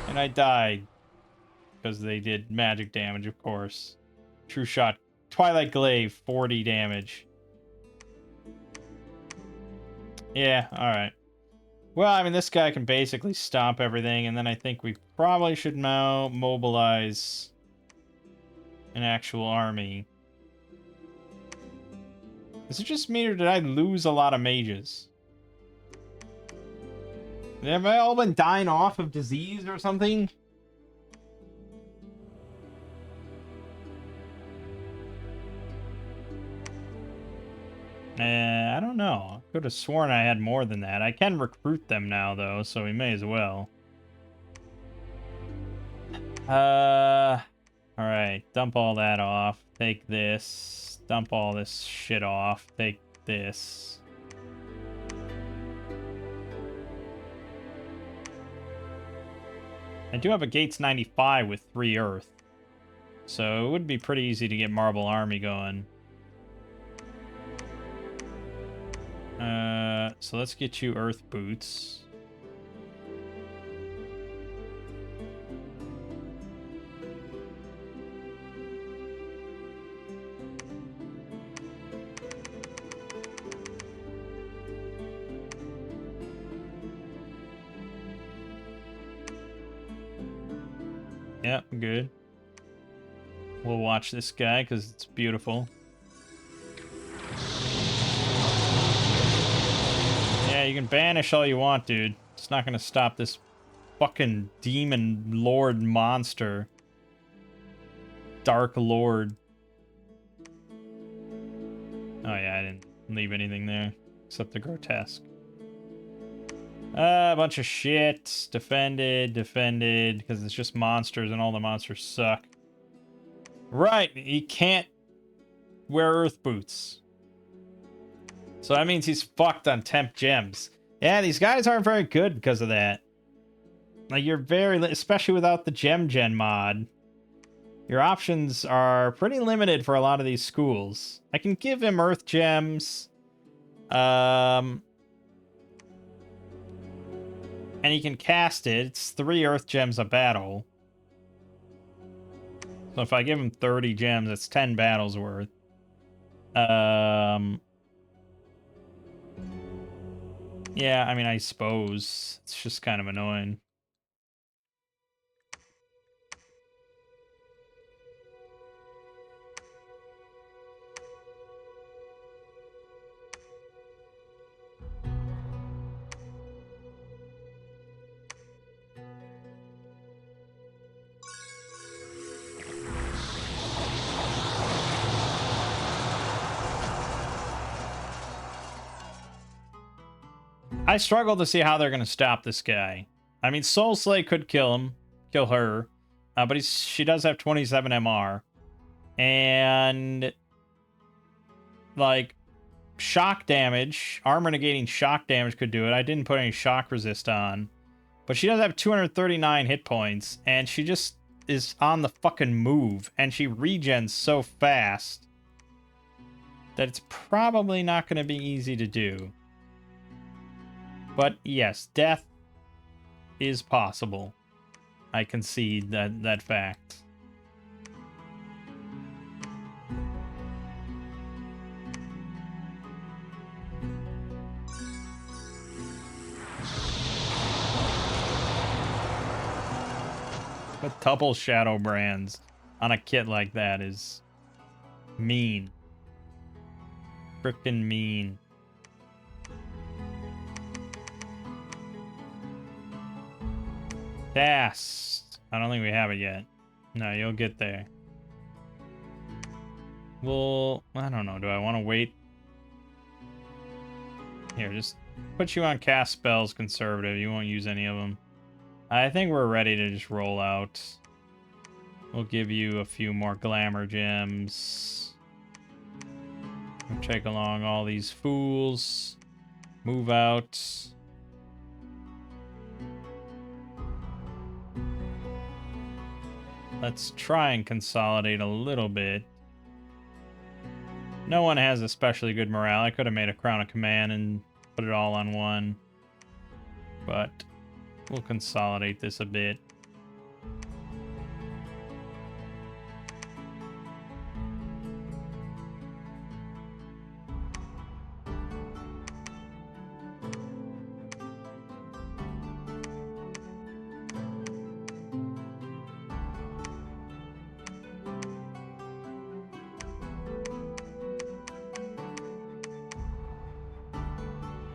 And I died. Because they did magic damage, of course. True shot. Twilight Glaive, 40 damage. Yeah, alright. Well, I mean, this guy can basically stop everything, and then I think we probably should now mobilize an actual army. Is it just me, or did I lose a lot of mages? Have they all been dying off of disease or something? I don't know. I could have sworn I had more than that. I can recruit them now, though, so we may as well. Alright. Dump all that off. Take this. Dump all this shit off. Take this. I do have a Gates 95 with 3 Earth. So it would be pretty easy to get Marble Army going. So let's get you Earth Boots. Yep, good. We'll watch this guy because it's beautiful. Yeah, you can banish all you want, dude. It's not gonna stop this fucking demon lord monster. Dark Lord. Oh yeah, I didn't leave anything there. Except the grotesque. A bunch of shit. Defended, because it's just monsters and all the monsters suck. Right, he can't wear Earth Boots. So that means he's fucked on temp gems. Yeah, these guys aren't very good because of that. Like, you're very... Especially without the gem gen mod. Your options are pretty limited for a lot of these schools. I can give him Earth Gems. And he can cast it. It's 3 Earth Gems a battle. So if I give him 30 gems, it's 10 battles worth. Yeah, I mean, I suppose. It's just kind of annoying. I struggle to see how they're going to stop this guy. I mean, Soul Slay could kill him. Kill her. But she does have 27 MR. And... like... shock damage. Armor negating shock damage could do it. I didn't put any shock resist on. But she does have 239 hit points. And she just is on the fucking move. And she regens so fast that it's probably not going to be easy to do. But yes, death is possible. I concede that fact. But double shadow brands on a kit like that is mean. Frickin' mean. Fast. I don't think we have it yet. No, you'll get there. Well, I don't know. Do I want to wait? Here, just put you on cast spells conservative. You won't use any of them. I think we're ready to just roll out. We'll give you a few more glamour gems. We'll take along all these fools. Move out. Let's try and consolidate a little bit. No one has especially good morale. I could have made a Crown of Command and put it all on one. But we'll consolidate this a bit.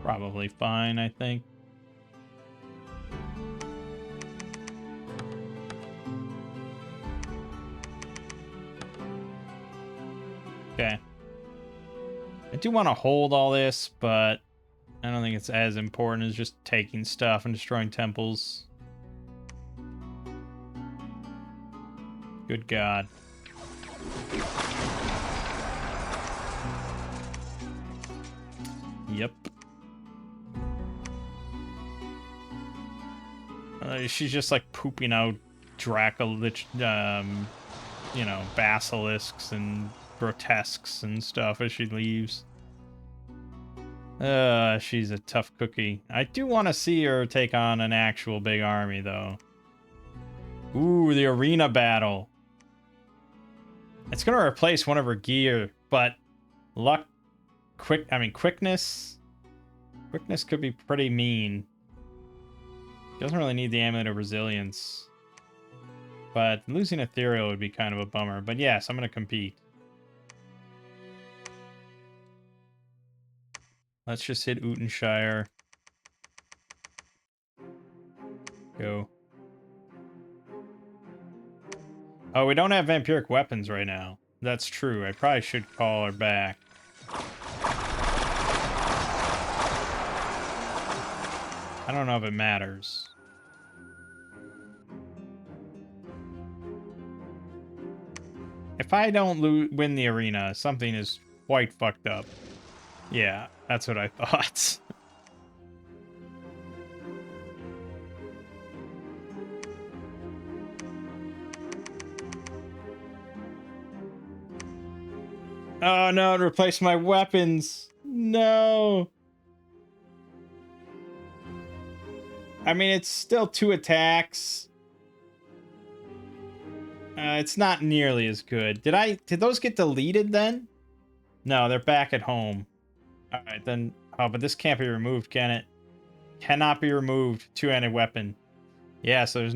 Probably fine, I think. Okay. I do want to hold all this, but I don't think it's as important as just taking stuff and destroying temples. Good God. Yep. She's just like pooping out Dracolich, you know, basilisks and grotesques and stuff as she leaves. She's a tough cookie. I do want to see her take on an actual big army, though. Ooh, the arena battle. It's gonna replace one of her gear, but luck, quickness. Quickness could be pretty mean. Doesn't really need the amulet of resilience. But losing ethereal would be kind of a bummer. But yes, I'm gonna compete. Let's just hit Utenshire. Go. Oh, we don't have vampiric weapons right now. That's true. I probably should call her back. I don't know if it matters. If I don't win the arena, something is quite fucked up. Yeah, that's what I thought. Oh no, it replaced my weapons. No. I mean, it's still 2 attacks. It's not nearly as good. Did those get deleted then? No, they're back at home. All right, then. Oh, but this can't be removed, can it? Cannot be removed. 2-handed weapon. Yeah, so there's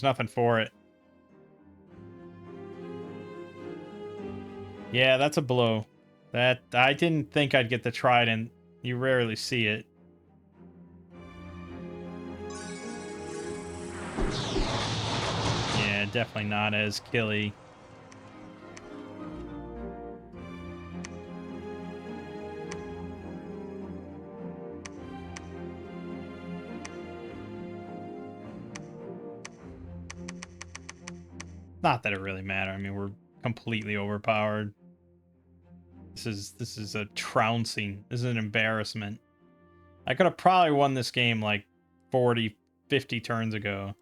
nothing for it. Yeah, that's a blow. That I didn't think I'd get the trident. You rarely see it. Yeah, definitely not as killy. Not that it really mattered. I mean, we're completely overpowered. This is a trouncing. This is an embarrassment. I could have probably won this game like 40, 50 turns ago.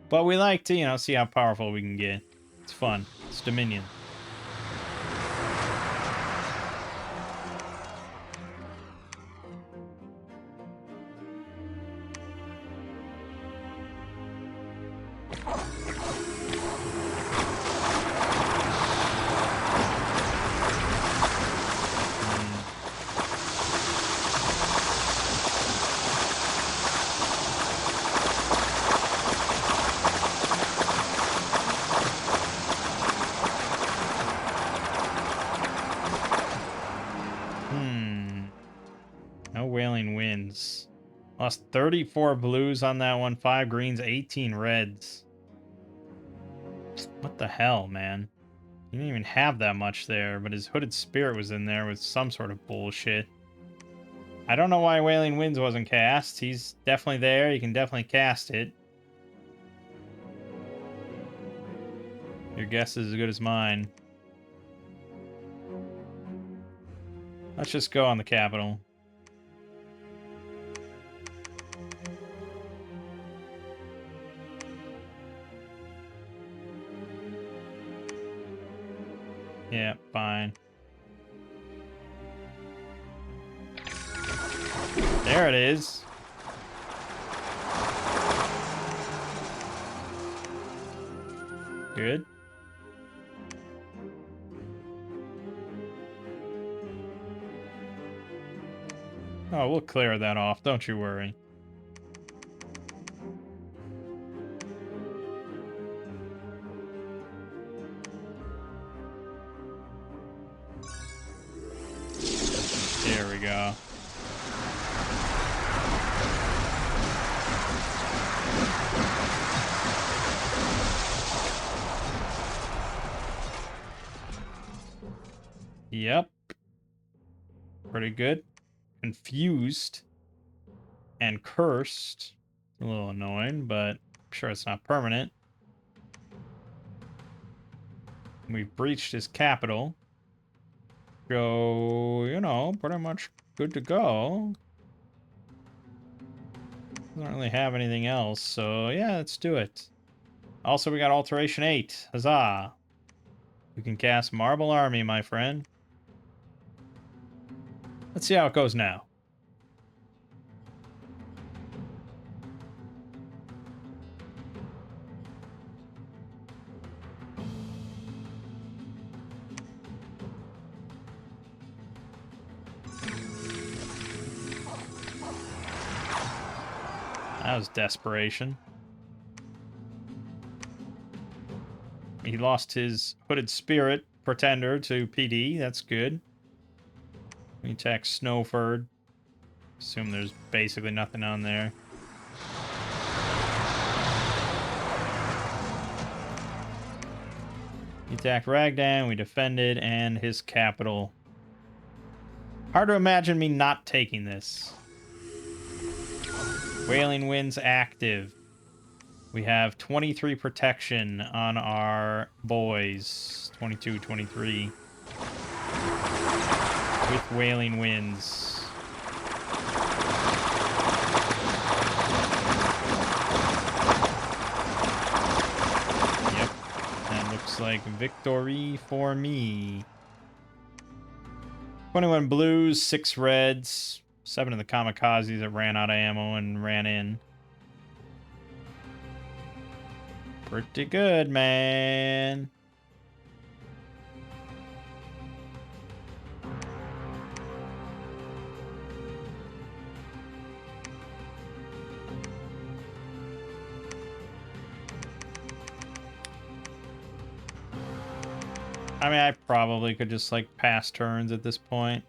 But we like to, you know, see how powerful we can get. It's fun. It's Dominion. Lost 34 blues on that one, 5 greens, 18 reds. What the hell, man? He didn't even have that much there, but his Hooded Spirit was in there with some sort of bullshit. I don't know why Wailing Winds wasn't cast. He's definitely there. You can definitely cast it. Your guess is as good as mine. Let's just go on the capital. Yeah, fine. There it is. Good. Oh, we'll clear that off. Don't you worry. There we go. Yep. Pretty good. Confused and cursed. A little annoying, but I'm sure it's not permanent. We've breached his capital. So, you know, pretty much good to go. Doesn't really have anything else, so yeah, let's do it. Also, we got Alteration 8. Huzzah! You can cast Marble Army, my friend. Let's see how it goes now. That was desperation. He lost his Hooded Spirit Pretender to PD. That's good. We attack Snowford. Assume there's basically nothing on there. He attacked Ragdan. We defended, and his capital. Hard to imagine me not taking this. Wailing Winds active. We have 23 protection on our boys. 22, 23. With Wailing Winds. Yep. That looks like victory for me. 21 blues, 6 reds. 7 of the kamikazes that ran out of ammo and ran in. Pretty good, man. I mean, I probably could just, like, pass turns at this point.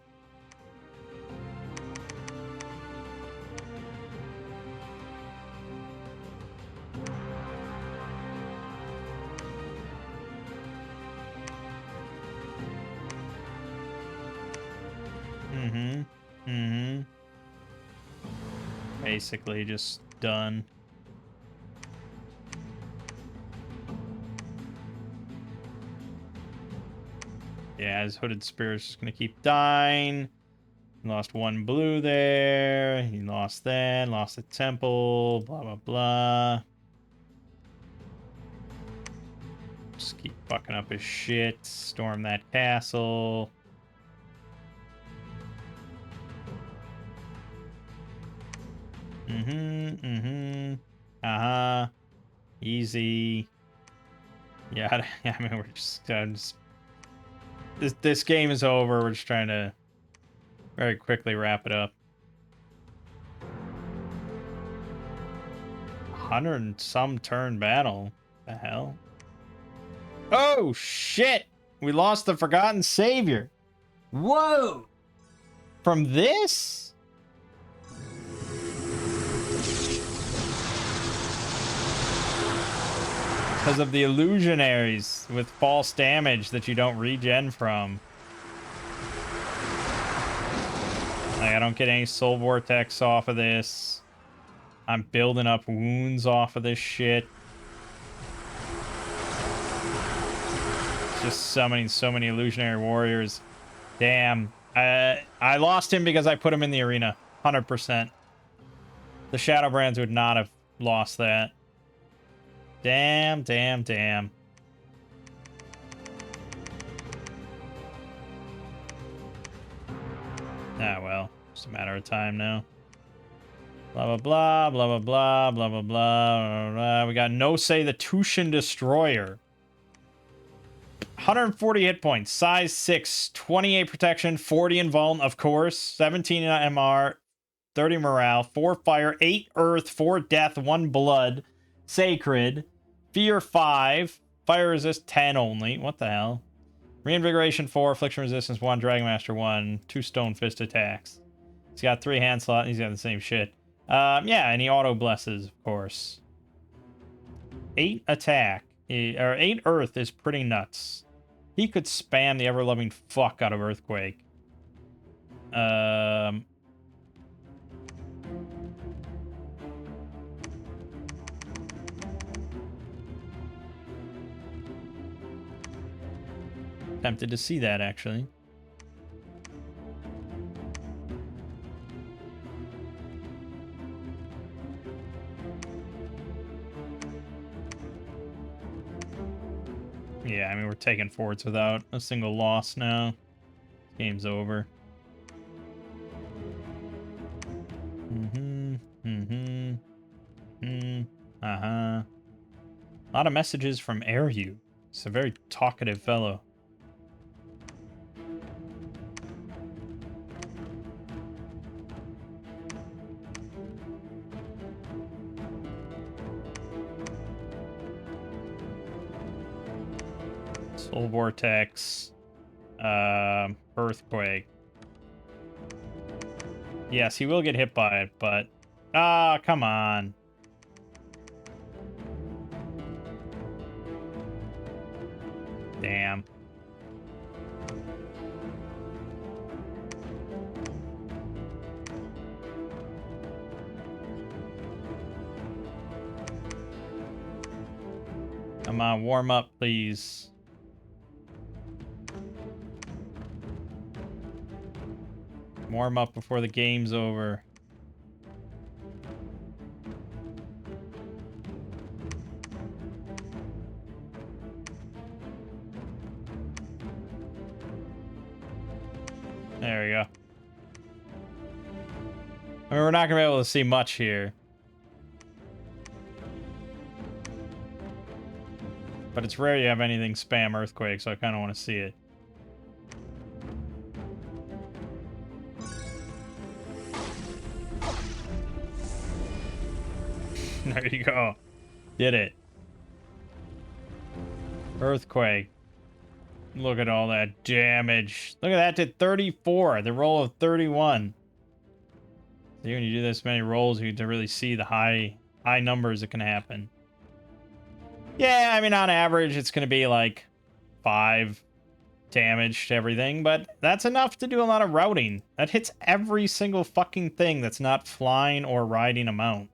Basically just done. Yeah, his Hooded Spirit's just gonna keep dying. He lost 1 blue there. He lost that. Lost the temple. Blah, blah, blah. Just keep fucking up his shit. Storm that castle. Uh-huh. Easy. Yeah, I mean, we're just this game is over. We're just trying to very quickly wrap it up. 100 and some turn battle. The hell? Oh, shit! We lost the Forgotten Savior. Whoa! From this? Because of the illusionaries with false damage that you don't regen from. Like, I don't get any soul vortex off of this. I'm building up wounds off of this shit. Just summoning so many illusionary warriors. Damn. I lost him because I put him in the arena. 100%. The Shadowbrands would not have lost that. Damn, damn, damn. Ah, well. Just a matter of time now. Blah, blah, blah, blah, blah, blah, blah, blah, blah, blah. We got No Say the Tushin Destroyer. 140 hit points, size 6, 28 protection, 40 in vuln, of course, 17 in MR, 30 morale, 4 fire, 8 earth, 4 death, 1 blood, sacred, fear 5, fire resist 10 only. What the hell? Reinvigoration 4, affliction resistance 1, Dragon Master 1, 2 stone fist attacks. He's got 3 hand slot. He's got the same shit. Yeah, and he auto blesses, of course. 8 attack, or 8 earth is pretty nuts. He could spam the ever-loving fuck out of Earthquake. Tempted to see that, actually. Yeah, I mean, we're taking forwards without a single loss now. Game's over. A lot of messages from Airyu. He's a very talkative fellow. Soul Vortex. Earthquake. Yes, he will get hit by it, but... Ah, come on. Damn. Come on, warm up, please. Warm up before the game's over. There we go. I mean, we're not gonna be able to see much here. But it's rare you have anything spam Earthquake, so I kind of want to see it. There you go. Did it. Earthquake. Look at all that damage. Look at that, did 34. The roll of 31. See, when you do this many rolls, you get to really see the high numbers that can happen. Yeah, I mean, on average, it's going to be like 5 damage to everything, but that's enough to do a lot of routing. That hits every single fucking thing that's not flying or riding a mount.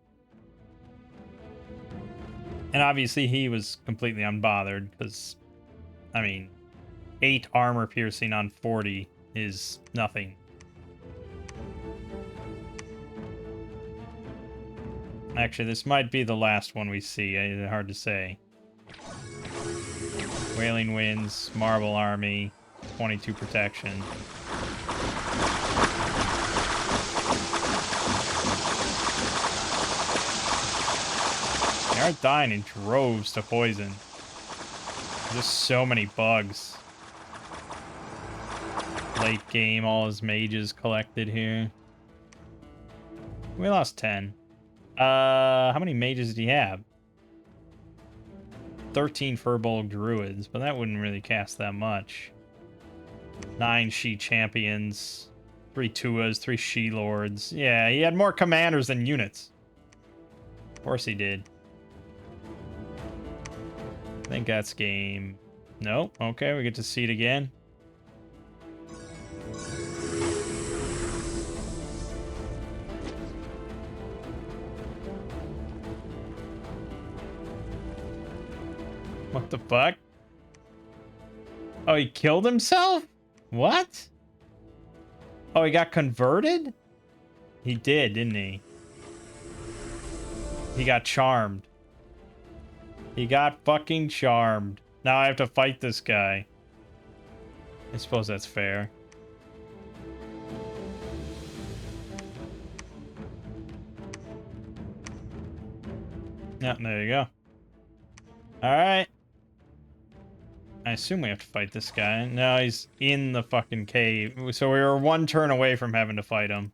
And obviously, he was completely unbothered, because, I mean, 8 armor piercing on 40 is nothing. Actually, this might be the last one we see. It's hard to say. Wailing Winds, Marble Army, 22 protection. They aren't dying in droves to poison. Just so many bugs. Late game, all his mages collected here. We lost 10. How many mages did he have? 13 Furbolg Druids, but that wouldn't really cast that much. 9 She Champions, 3 Tuas, 3 She Lords. Yeah, he had more commanders than units. Of course he did. I think that's game... Nope. Okay, we get to see it again. What the fuck? Oh, he killed himself? What? Oh, he got converted? He did, didn't he? He got charmed. He got fucking charmed. Now I have to fight this guy. I suppose that's fair. Yeah, there you go. Alright. I assume we have to fight this guy. No, he's in the fucking cave. So we were one turn away from having to fight him.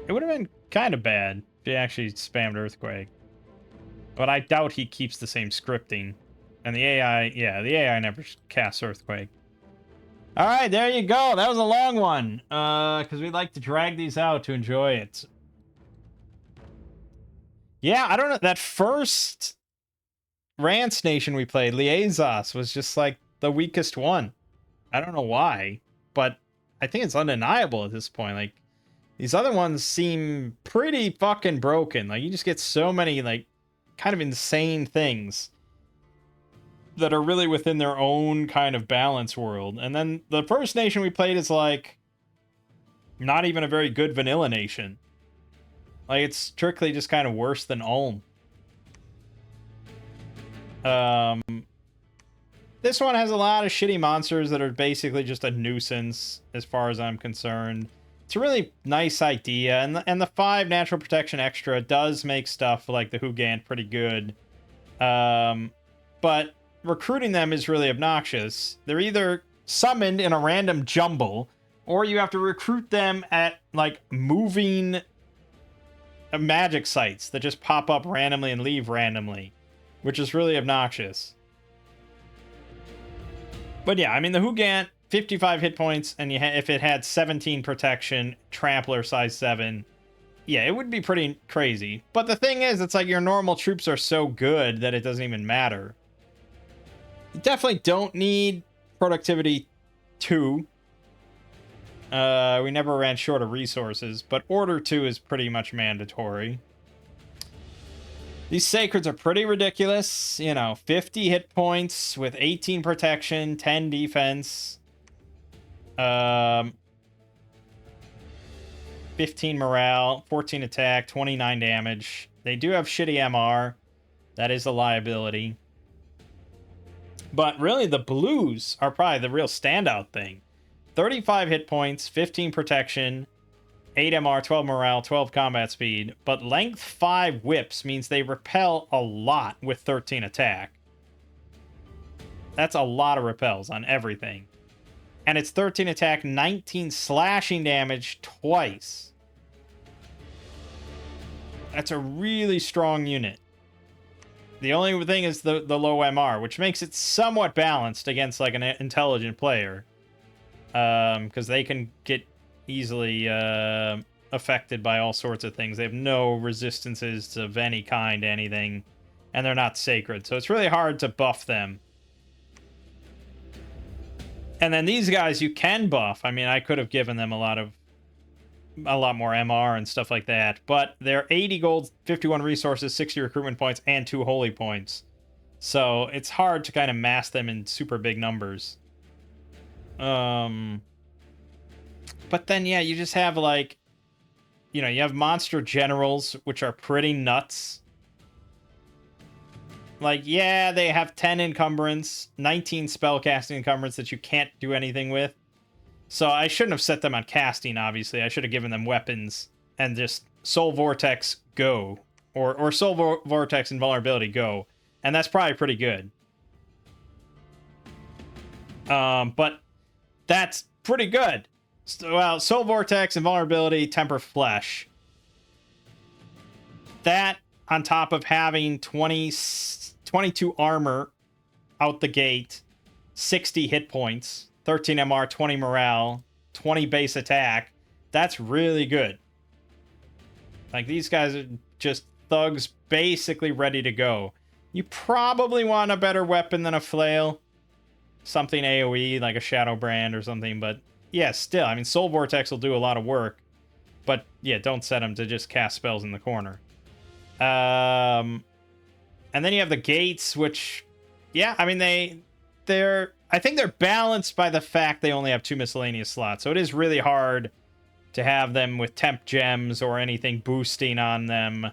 It would have been kind of bad if he actually spammed Earthquake. But I doubt he keeps the same scripting. And the AI, yeah, the AI never casts Earthquake. Alright, there you go. That was a long one. Because we like to drag these out to enjoy it. Yeah, I don't know. That first Rance Nation we played, Liaisos, was just like the weakest one. I don't know why, but I think it's undeniable at this point. Like, these other ones seem pretty fucking broken. Like, you just get so many, like, kind of insane things that are really within their own kind of balance world. And then the first nation we played is, like, not even a very good vanilla nation. Like, it's strictly just kind of worse than Ulm. This one has a lot of shitty monsters that are basically just a nuisance, as far as I'm concerned. It's a really nice idea, and the 5 natural protection extra does make stuff like the Hugant pretty good. But recruiting them is really obnoxious. They're either summoned in a random jumble, or you have to recruit them at, like, moving magic sites that just pop up randomly and leave randomly, which is really obnoxious. But yeah, I mean, the Hugant, 55 hit points, and if it had 17 protection, Trampler size 7, yeah, it would be pretty crazy. But the thing is, it's like your normal troops are so good that it doesn't even matter. You definitely don't need productivity 2. We never ran short of resources, but order 2 is pretty much mandatory. These Sacreds are pretty ridiculous. You know, 50 hit points with 18 protection, 10 defense. 15 morale, 14 attack, 29 damage. They do have shitty MR. That is a liability. But really, the blues are probably the real standout thing. 35 hit points, 15 protection, 8 MR, 12 morale, 12 combat speed, but length 5 whips means they repel a lot with 13 attack. That's a lot of repels on everything. And it's 13 attack, 19 slashing damage twice. That's a really strong unit. The only thing is the low MR, which makes it somewhat balanced against, like, an intelligent player. Because they can get easily affected by all sorts of things. They have no resistances of any kind to anything, and they're not sacred, so it's really hard to buff them. And then these guys you can buff. I mean, I could have given them a lot more MR and stuff like that, but they're 80 gold, 51 resources, 60 recruitment points, and 2 holy points. So it's hard to kind of mass them in super big numbers. But then, yeah, you just have, like, you know, you have monster generals, which are pretty nuts. Like, yeah, they have 10 encumbrance, 19 spellcasting encumbrance that you can't do anything with. So I shouldn't have set them on casting, obviously. I should have given them weapons and just Soul Vortex, go. Or Soul Vortex Invulnerability, go. And that's probably pretty good. But that's pretty good. Well, Soul Vortex, Invulnerability, Temper Flesh. That, on top of having 22 armor out the gate, 60 hit points, 13 MR, 20 morale, 20 base attack, that's really good. Like, these guys are just thugs basically ready to go. You probably want a better weapon than a flail. Something AoE, like a Shadow Brand or something, but yeah, still, I mean, Soul Vortex will do a lot of work, but yeah, don't set them to just cast spells in the corner. And then you have the gates, which, yeah, I mean, I think they're balanced by the fact they only have 2 miscellaneous slots, so it is really hard to have them with temp gems or anything boosting on them.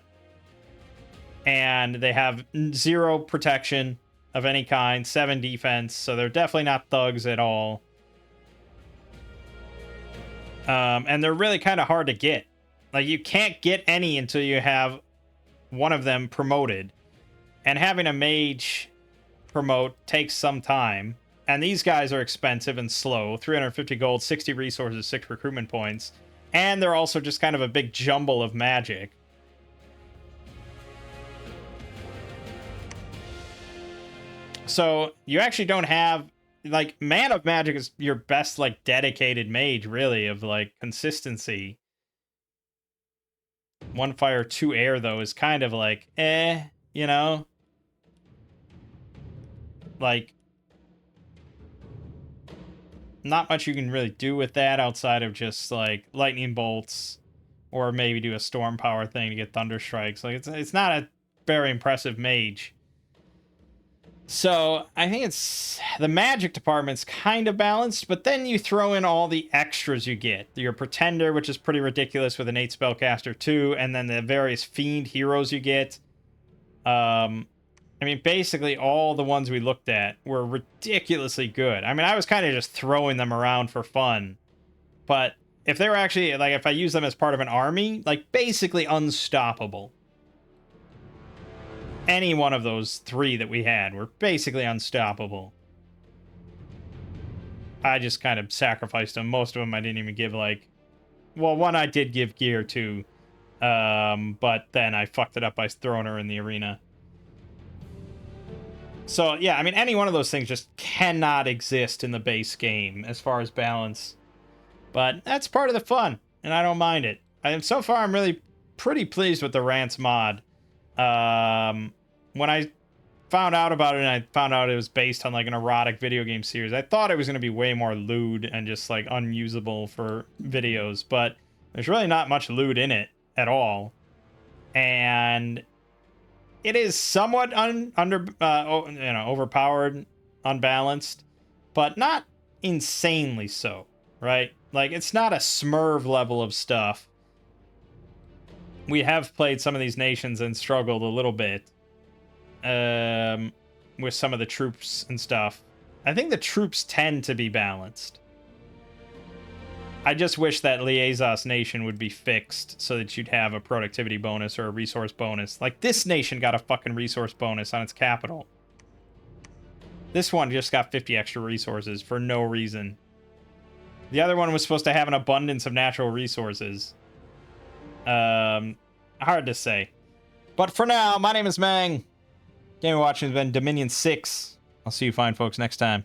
And they have 0 protection of any kind, 7 defense, so they're definitely not thugs at all. And they're really kind of hard to get. Like, you can't get any until you have one of them promoted. And having a mage promote takes some time. And these guys are expensive and slow. 350 gold, 60 resources, 6 recruitment points. And they're also just kind of a big jumble of magic. So you actually don't have, like, Man of Magic is your best, like, dedicated mage, really, of, like, consistency. 1 fire, 2 air, though, is kind of like, you know? Like, not much you can really do with that outside of just, like, lightning bolts, or maybe do a storm power thing to get thunder strikes. Like, it's not a very impressive mage. So I think it's the magic department's kind of balanced, but then you throw in all the extras you get. Your pretender, which is pretty ridiculous with an 8 spellcaster too, and then the various fiend heroes you get. I mean, basically all the ones we looked at were ridiculously good. I mean, I was kind of just throwing them around for fun, but if they were actually, like, if I use them as part of an army, like, basically unstoppable. Any one of those 3 that we had were basically unstoppable. I just kind of sacrificed them. Most of them I didn't even give, like... Well, one I did give gear to. But then I fucked it up by throwing her in the arena. So, yeah, I mean, any one of those things just cannot exist in the base game as far as balance. But that's part of the fun, and I don't mind it. So far, I'm really pretty pleased with the Rants mod. When I found out about it, and I found out it was based on, like, an erotic video game series, I thought it was going to be way more lewd and just, like, unusable for videos, but there's really not much lewd in it at all. And it is somewhat overpowered, unbalanced, but not insanely so, right? Like, it's not a Smurf level of stuff. We have played some of these nations and struggled a little bit with some of the troops and stuff. I think the troops tend to be balanced. I just wish that Liaisas nation would be fixed so that you'd have a productivity bonus or a resource bonus. Like, this nation got a fucking resource bonus on its capital. This one just got 50 extra resources for no reason. The other one was supposed to have an abundance of natural resources. Hard to say. But for now, my name is Mangg. Game we're watching has been Dominion 6. I'll see you fine folks next time.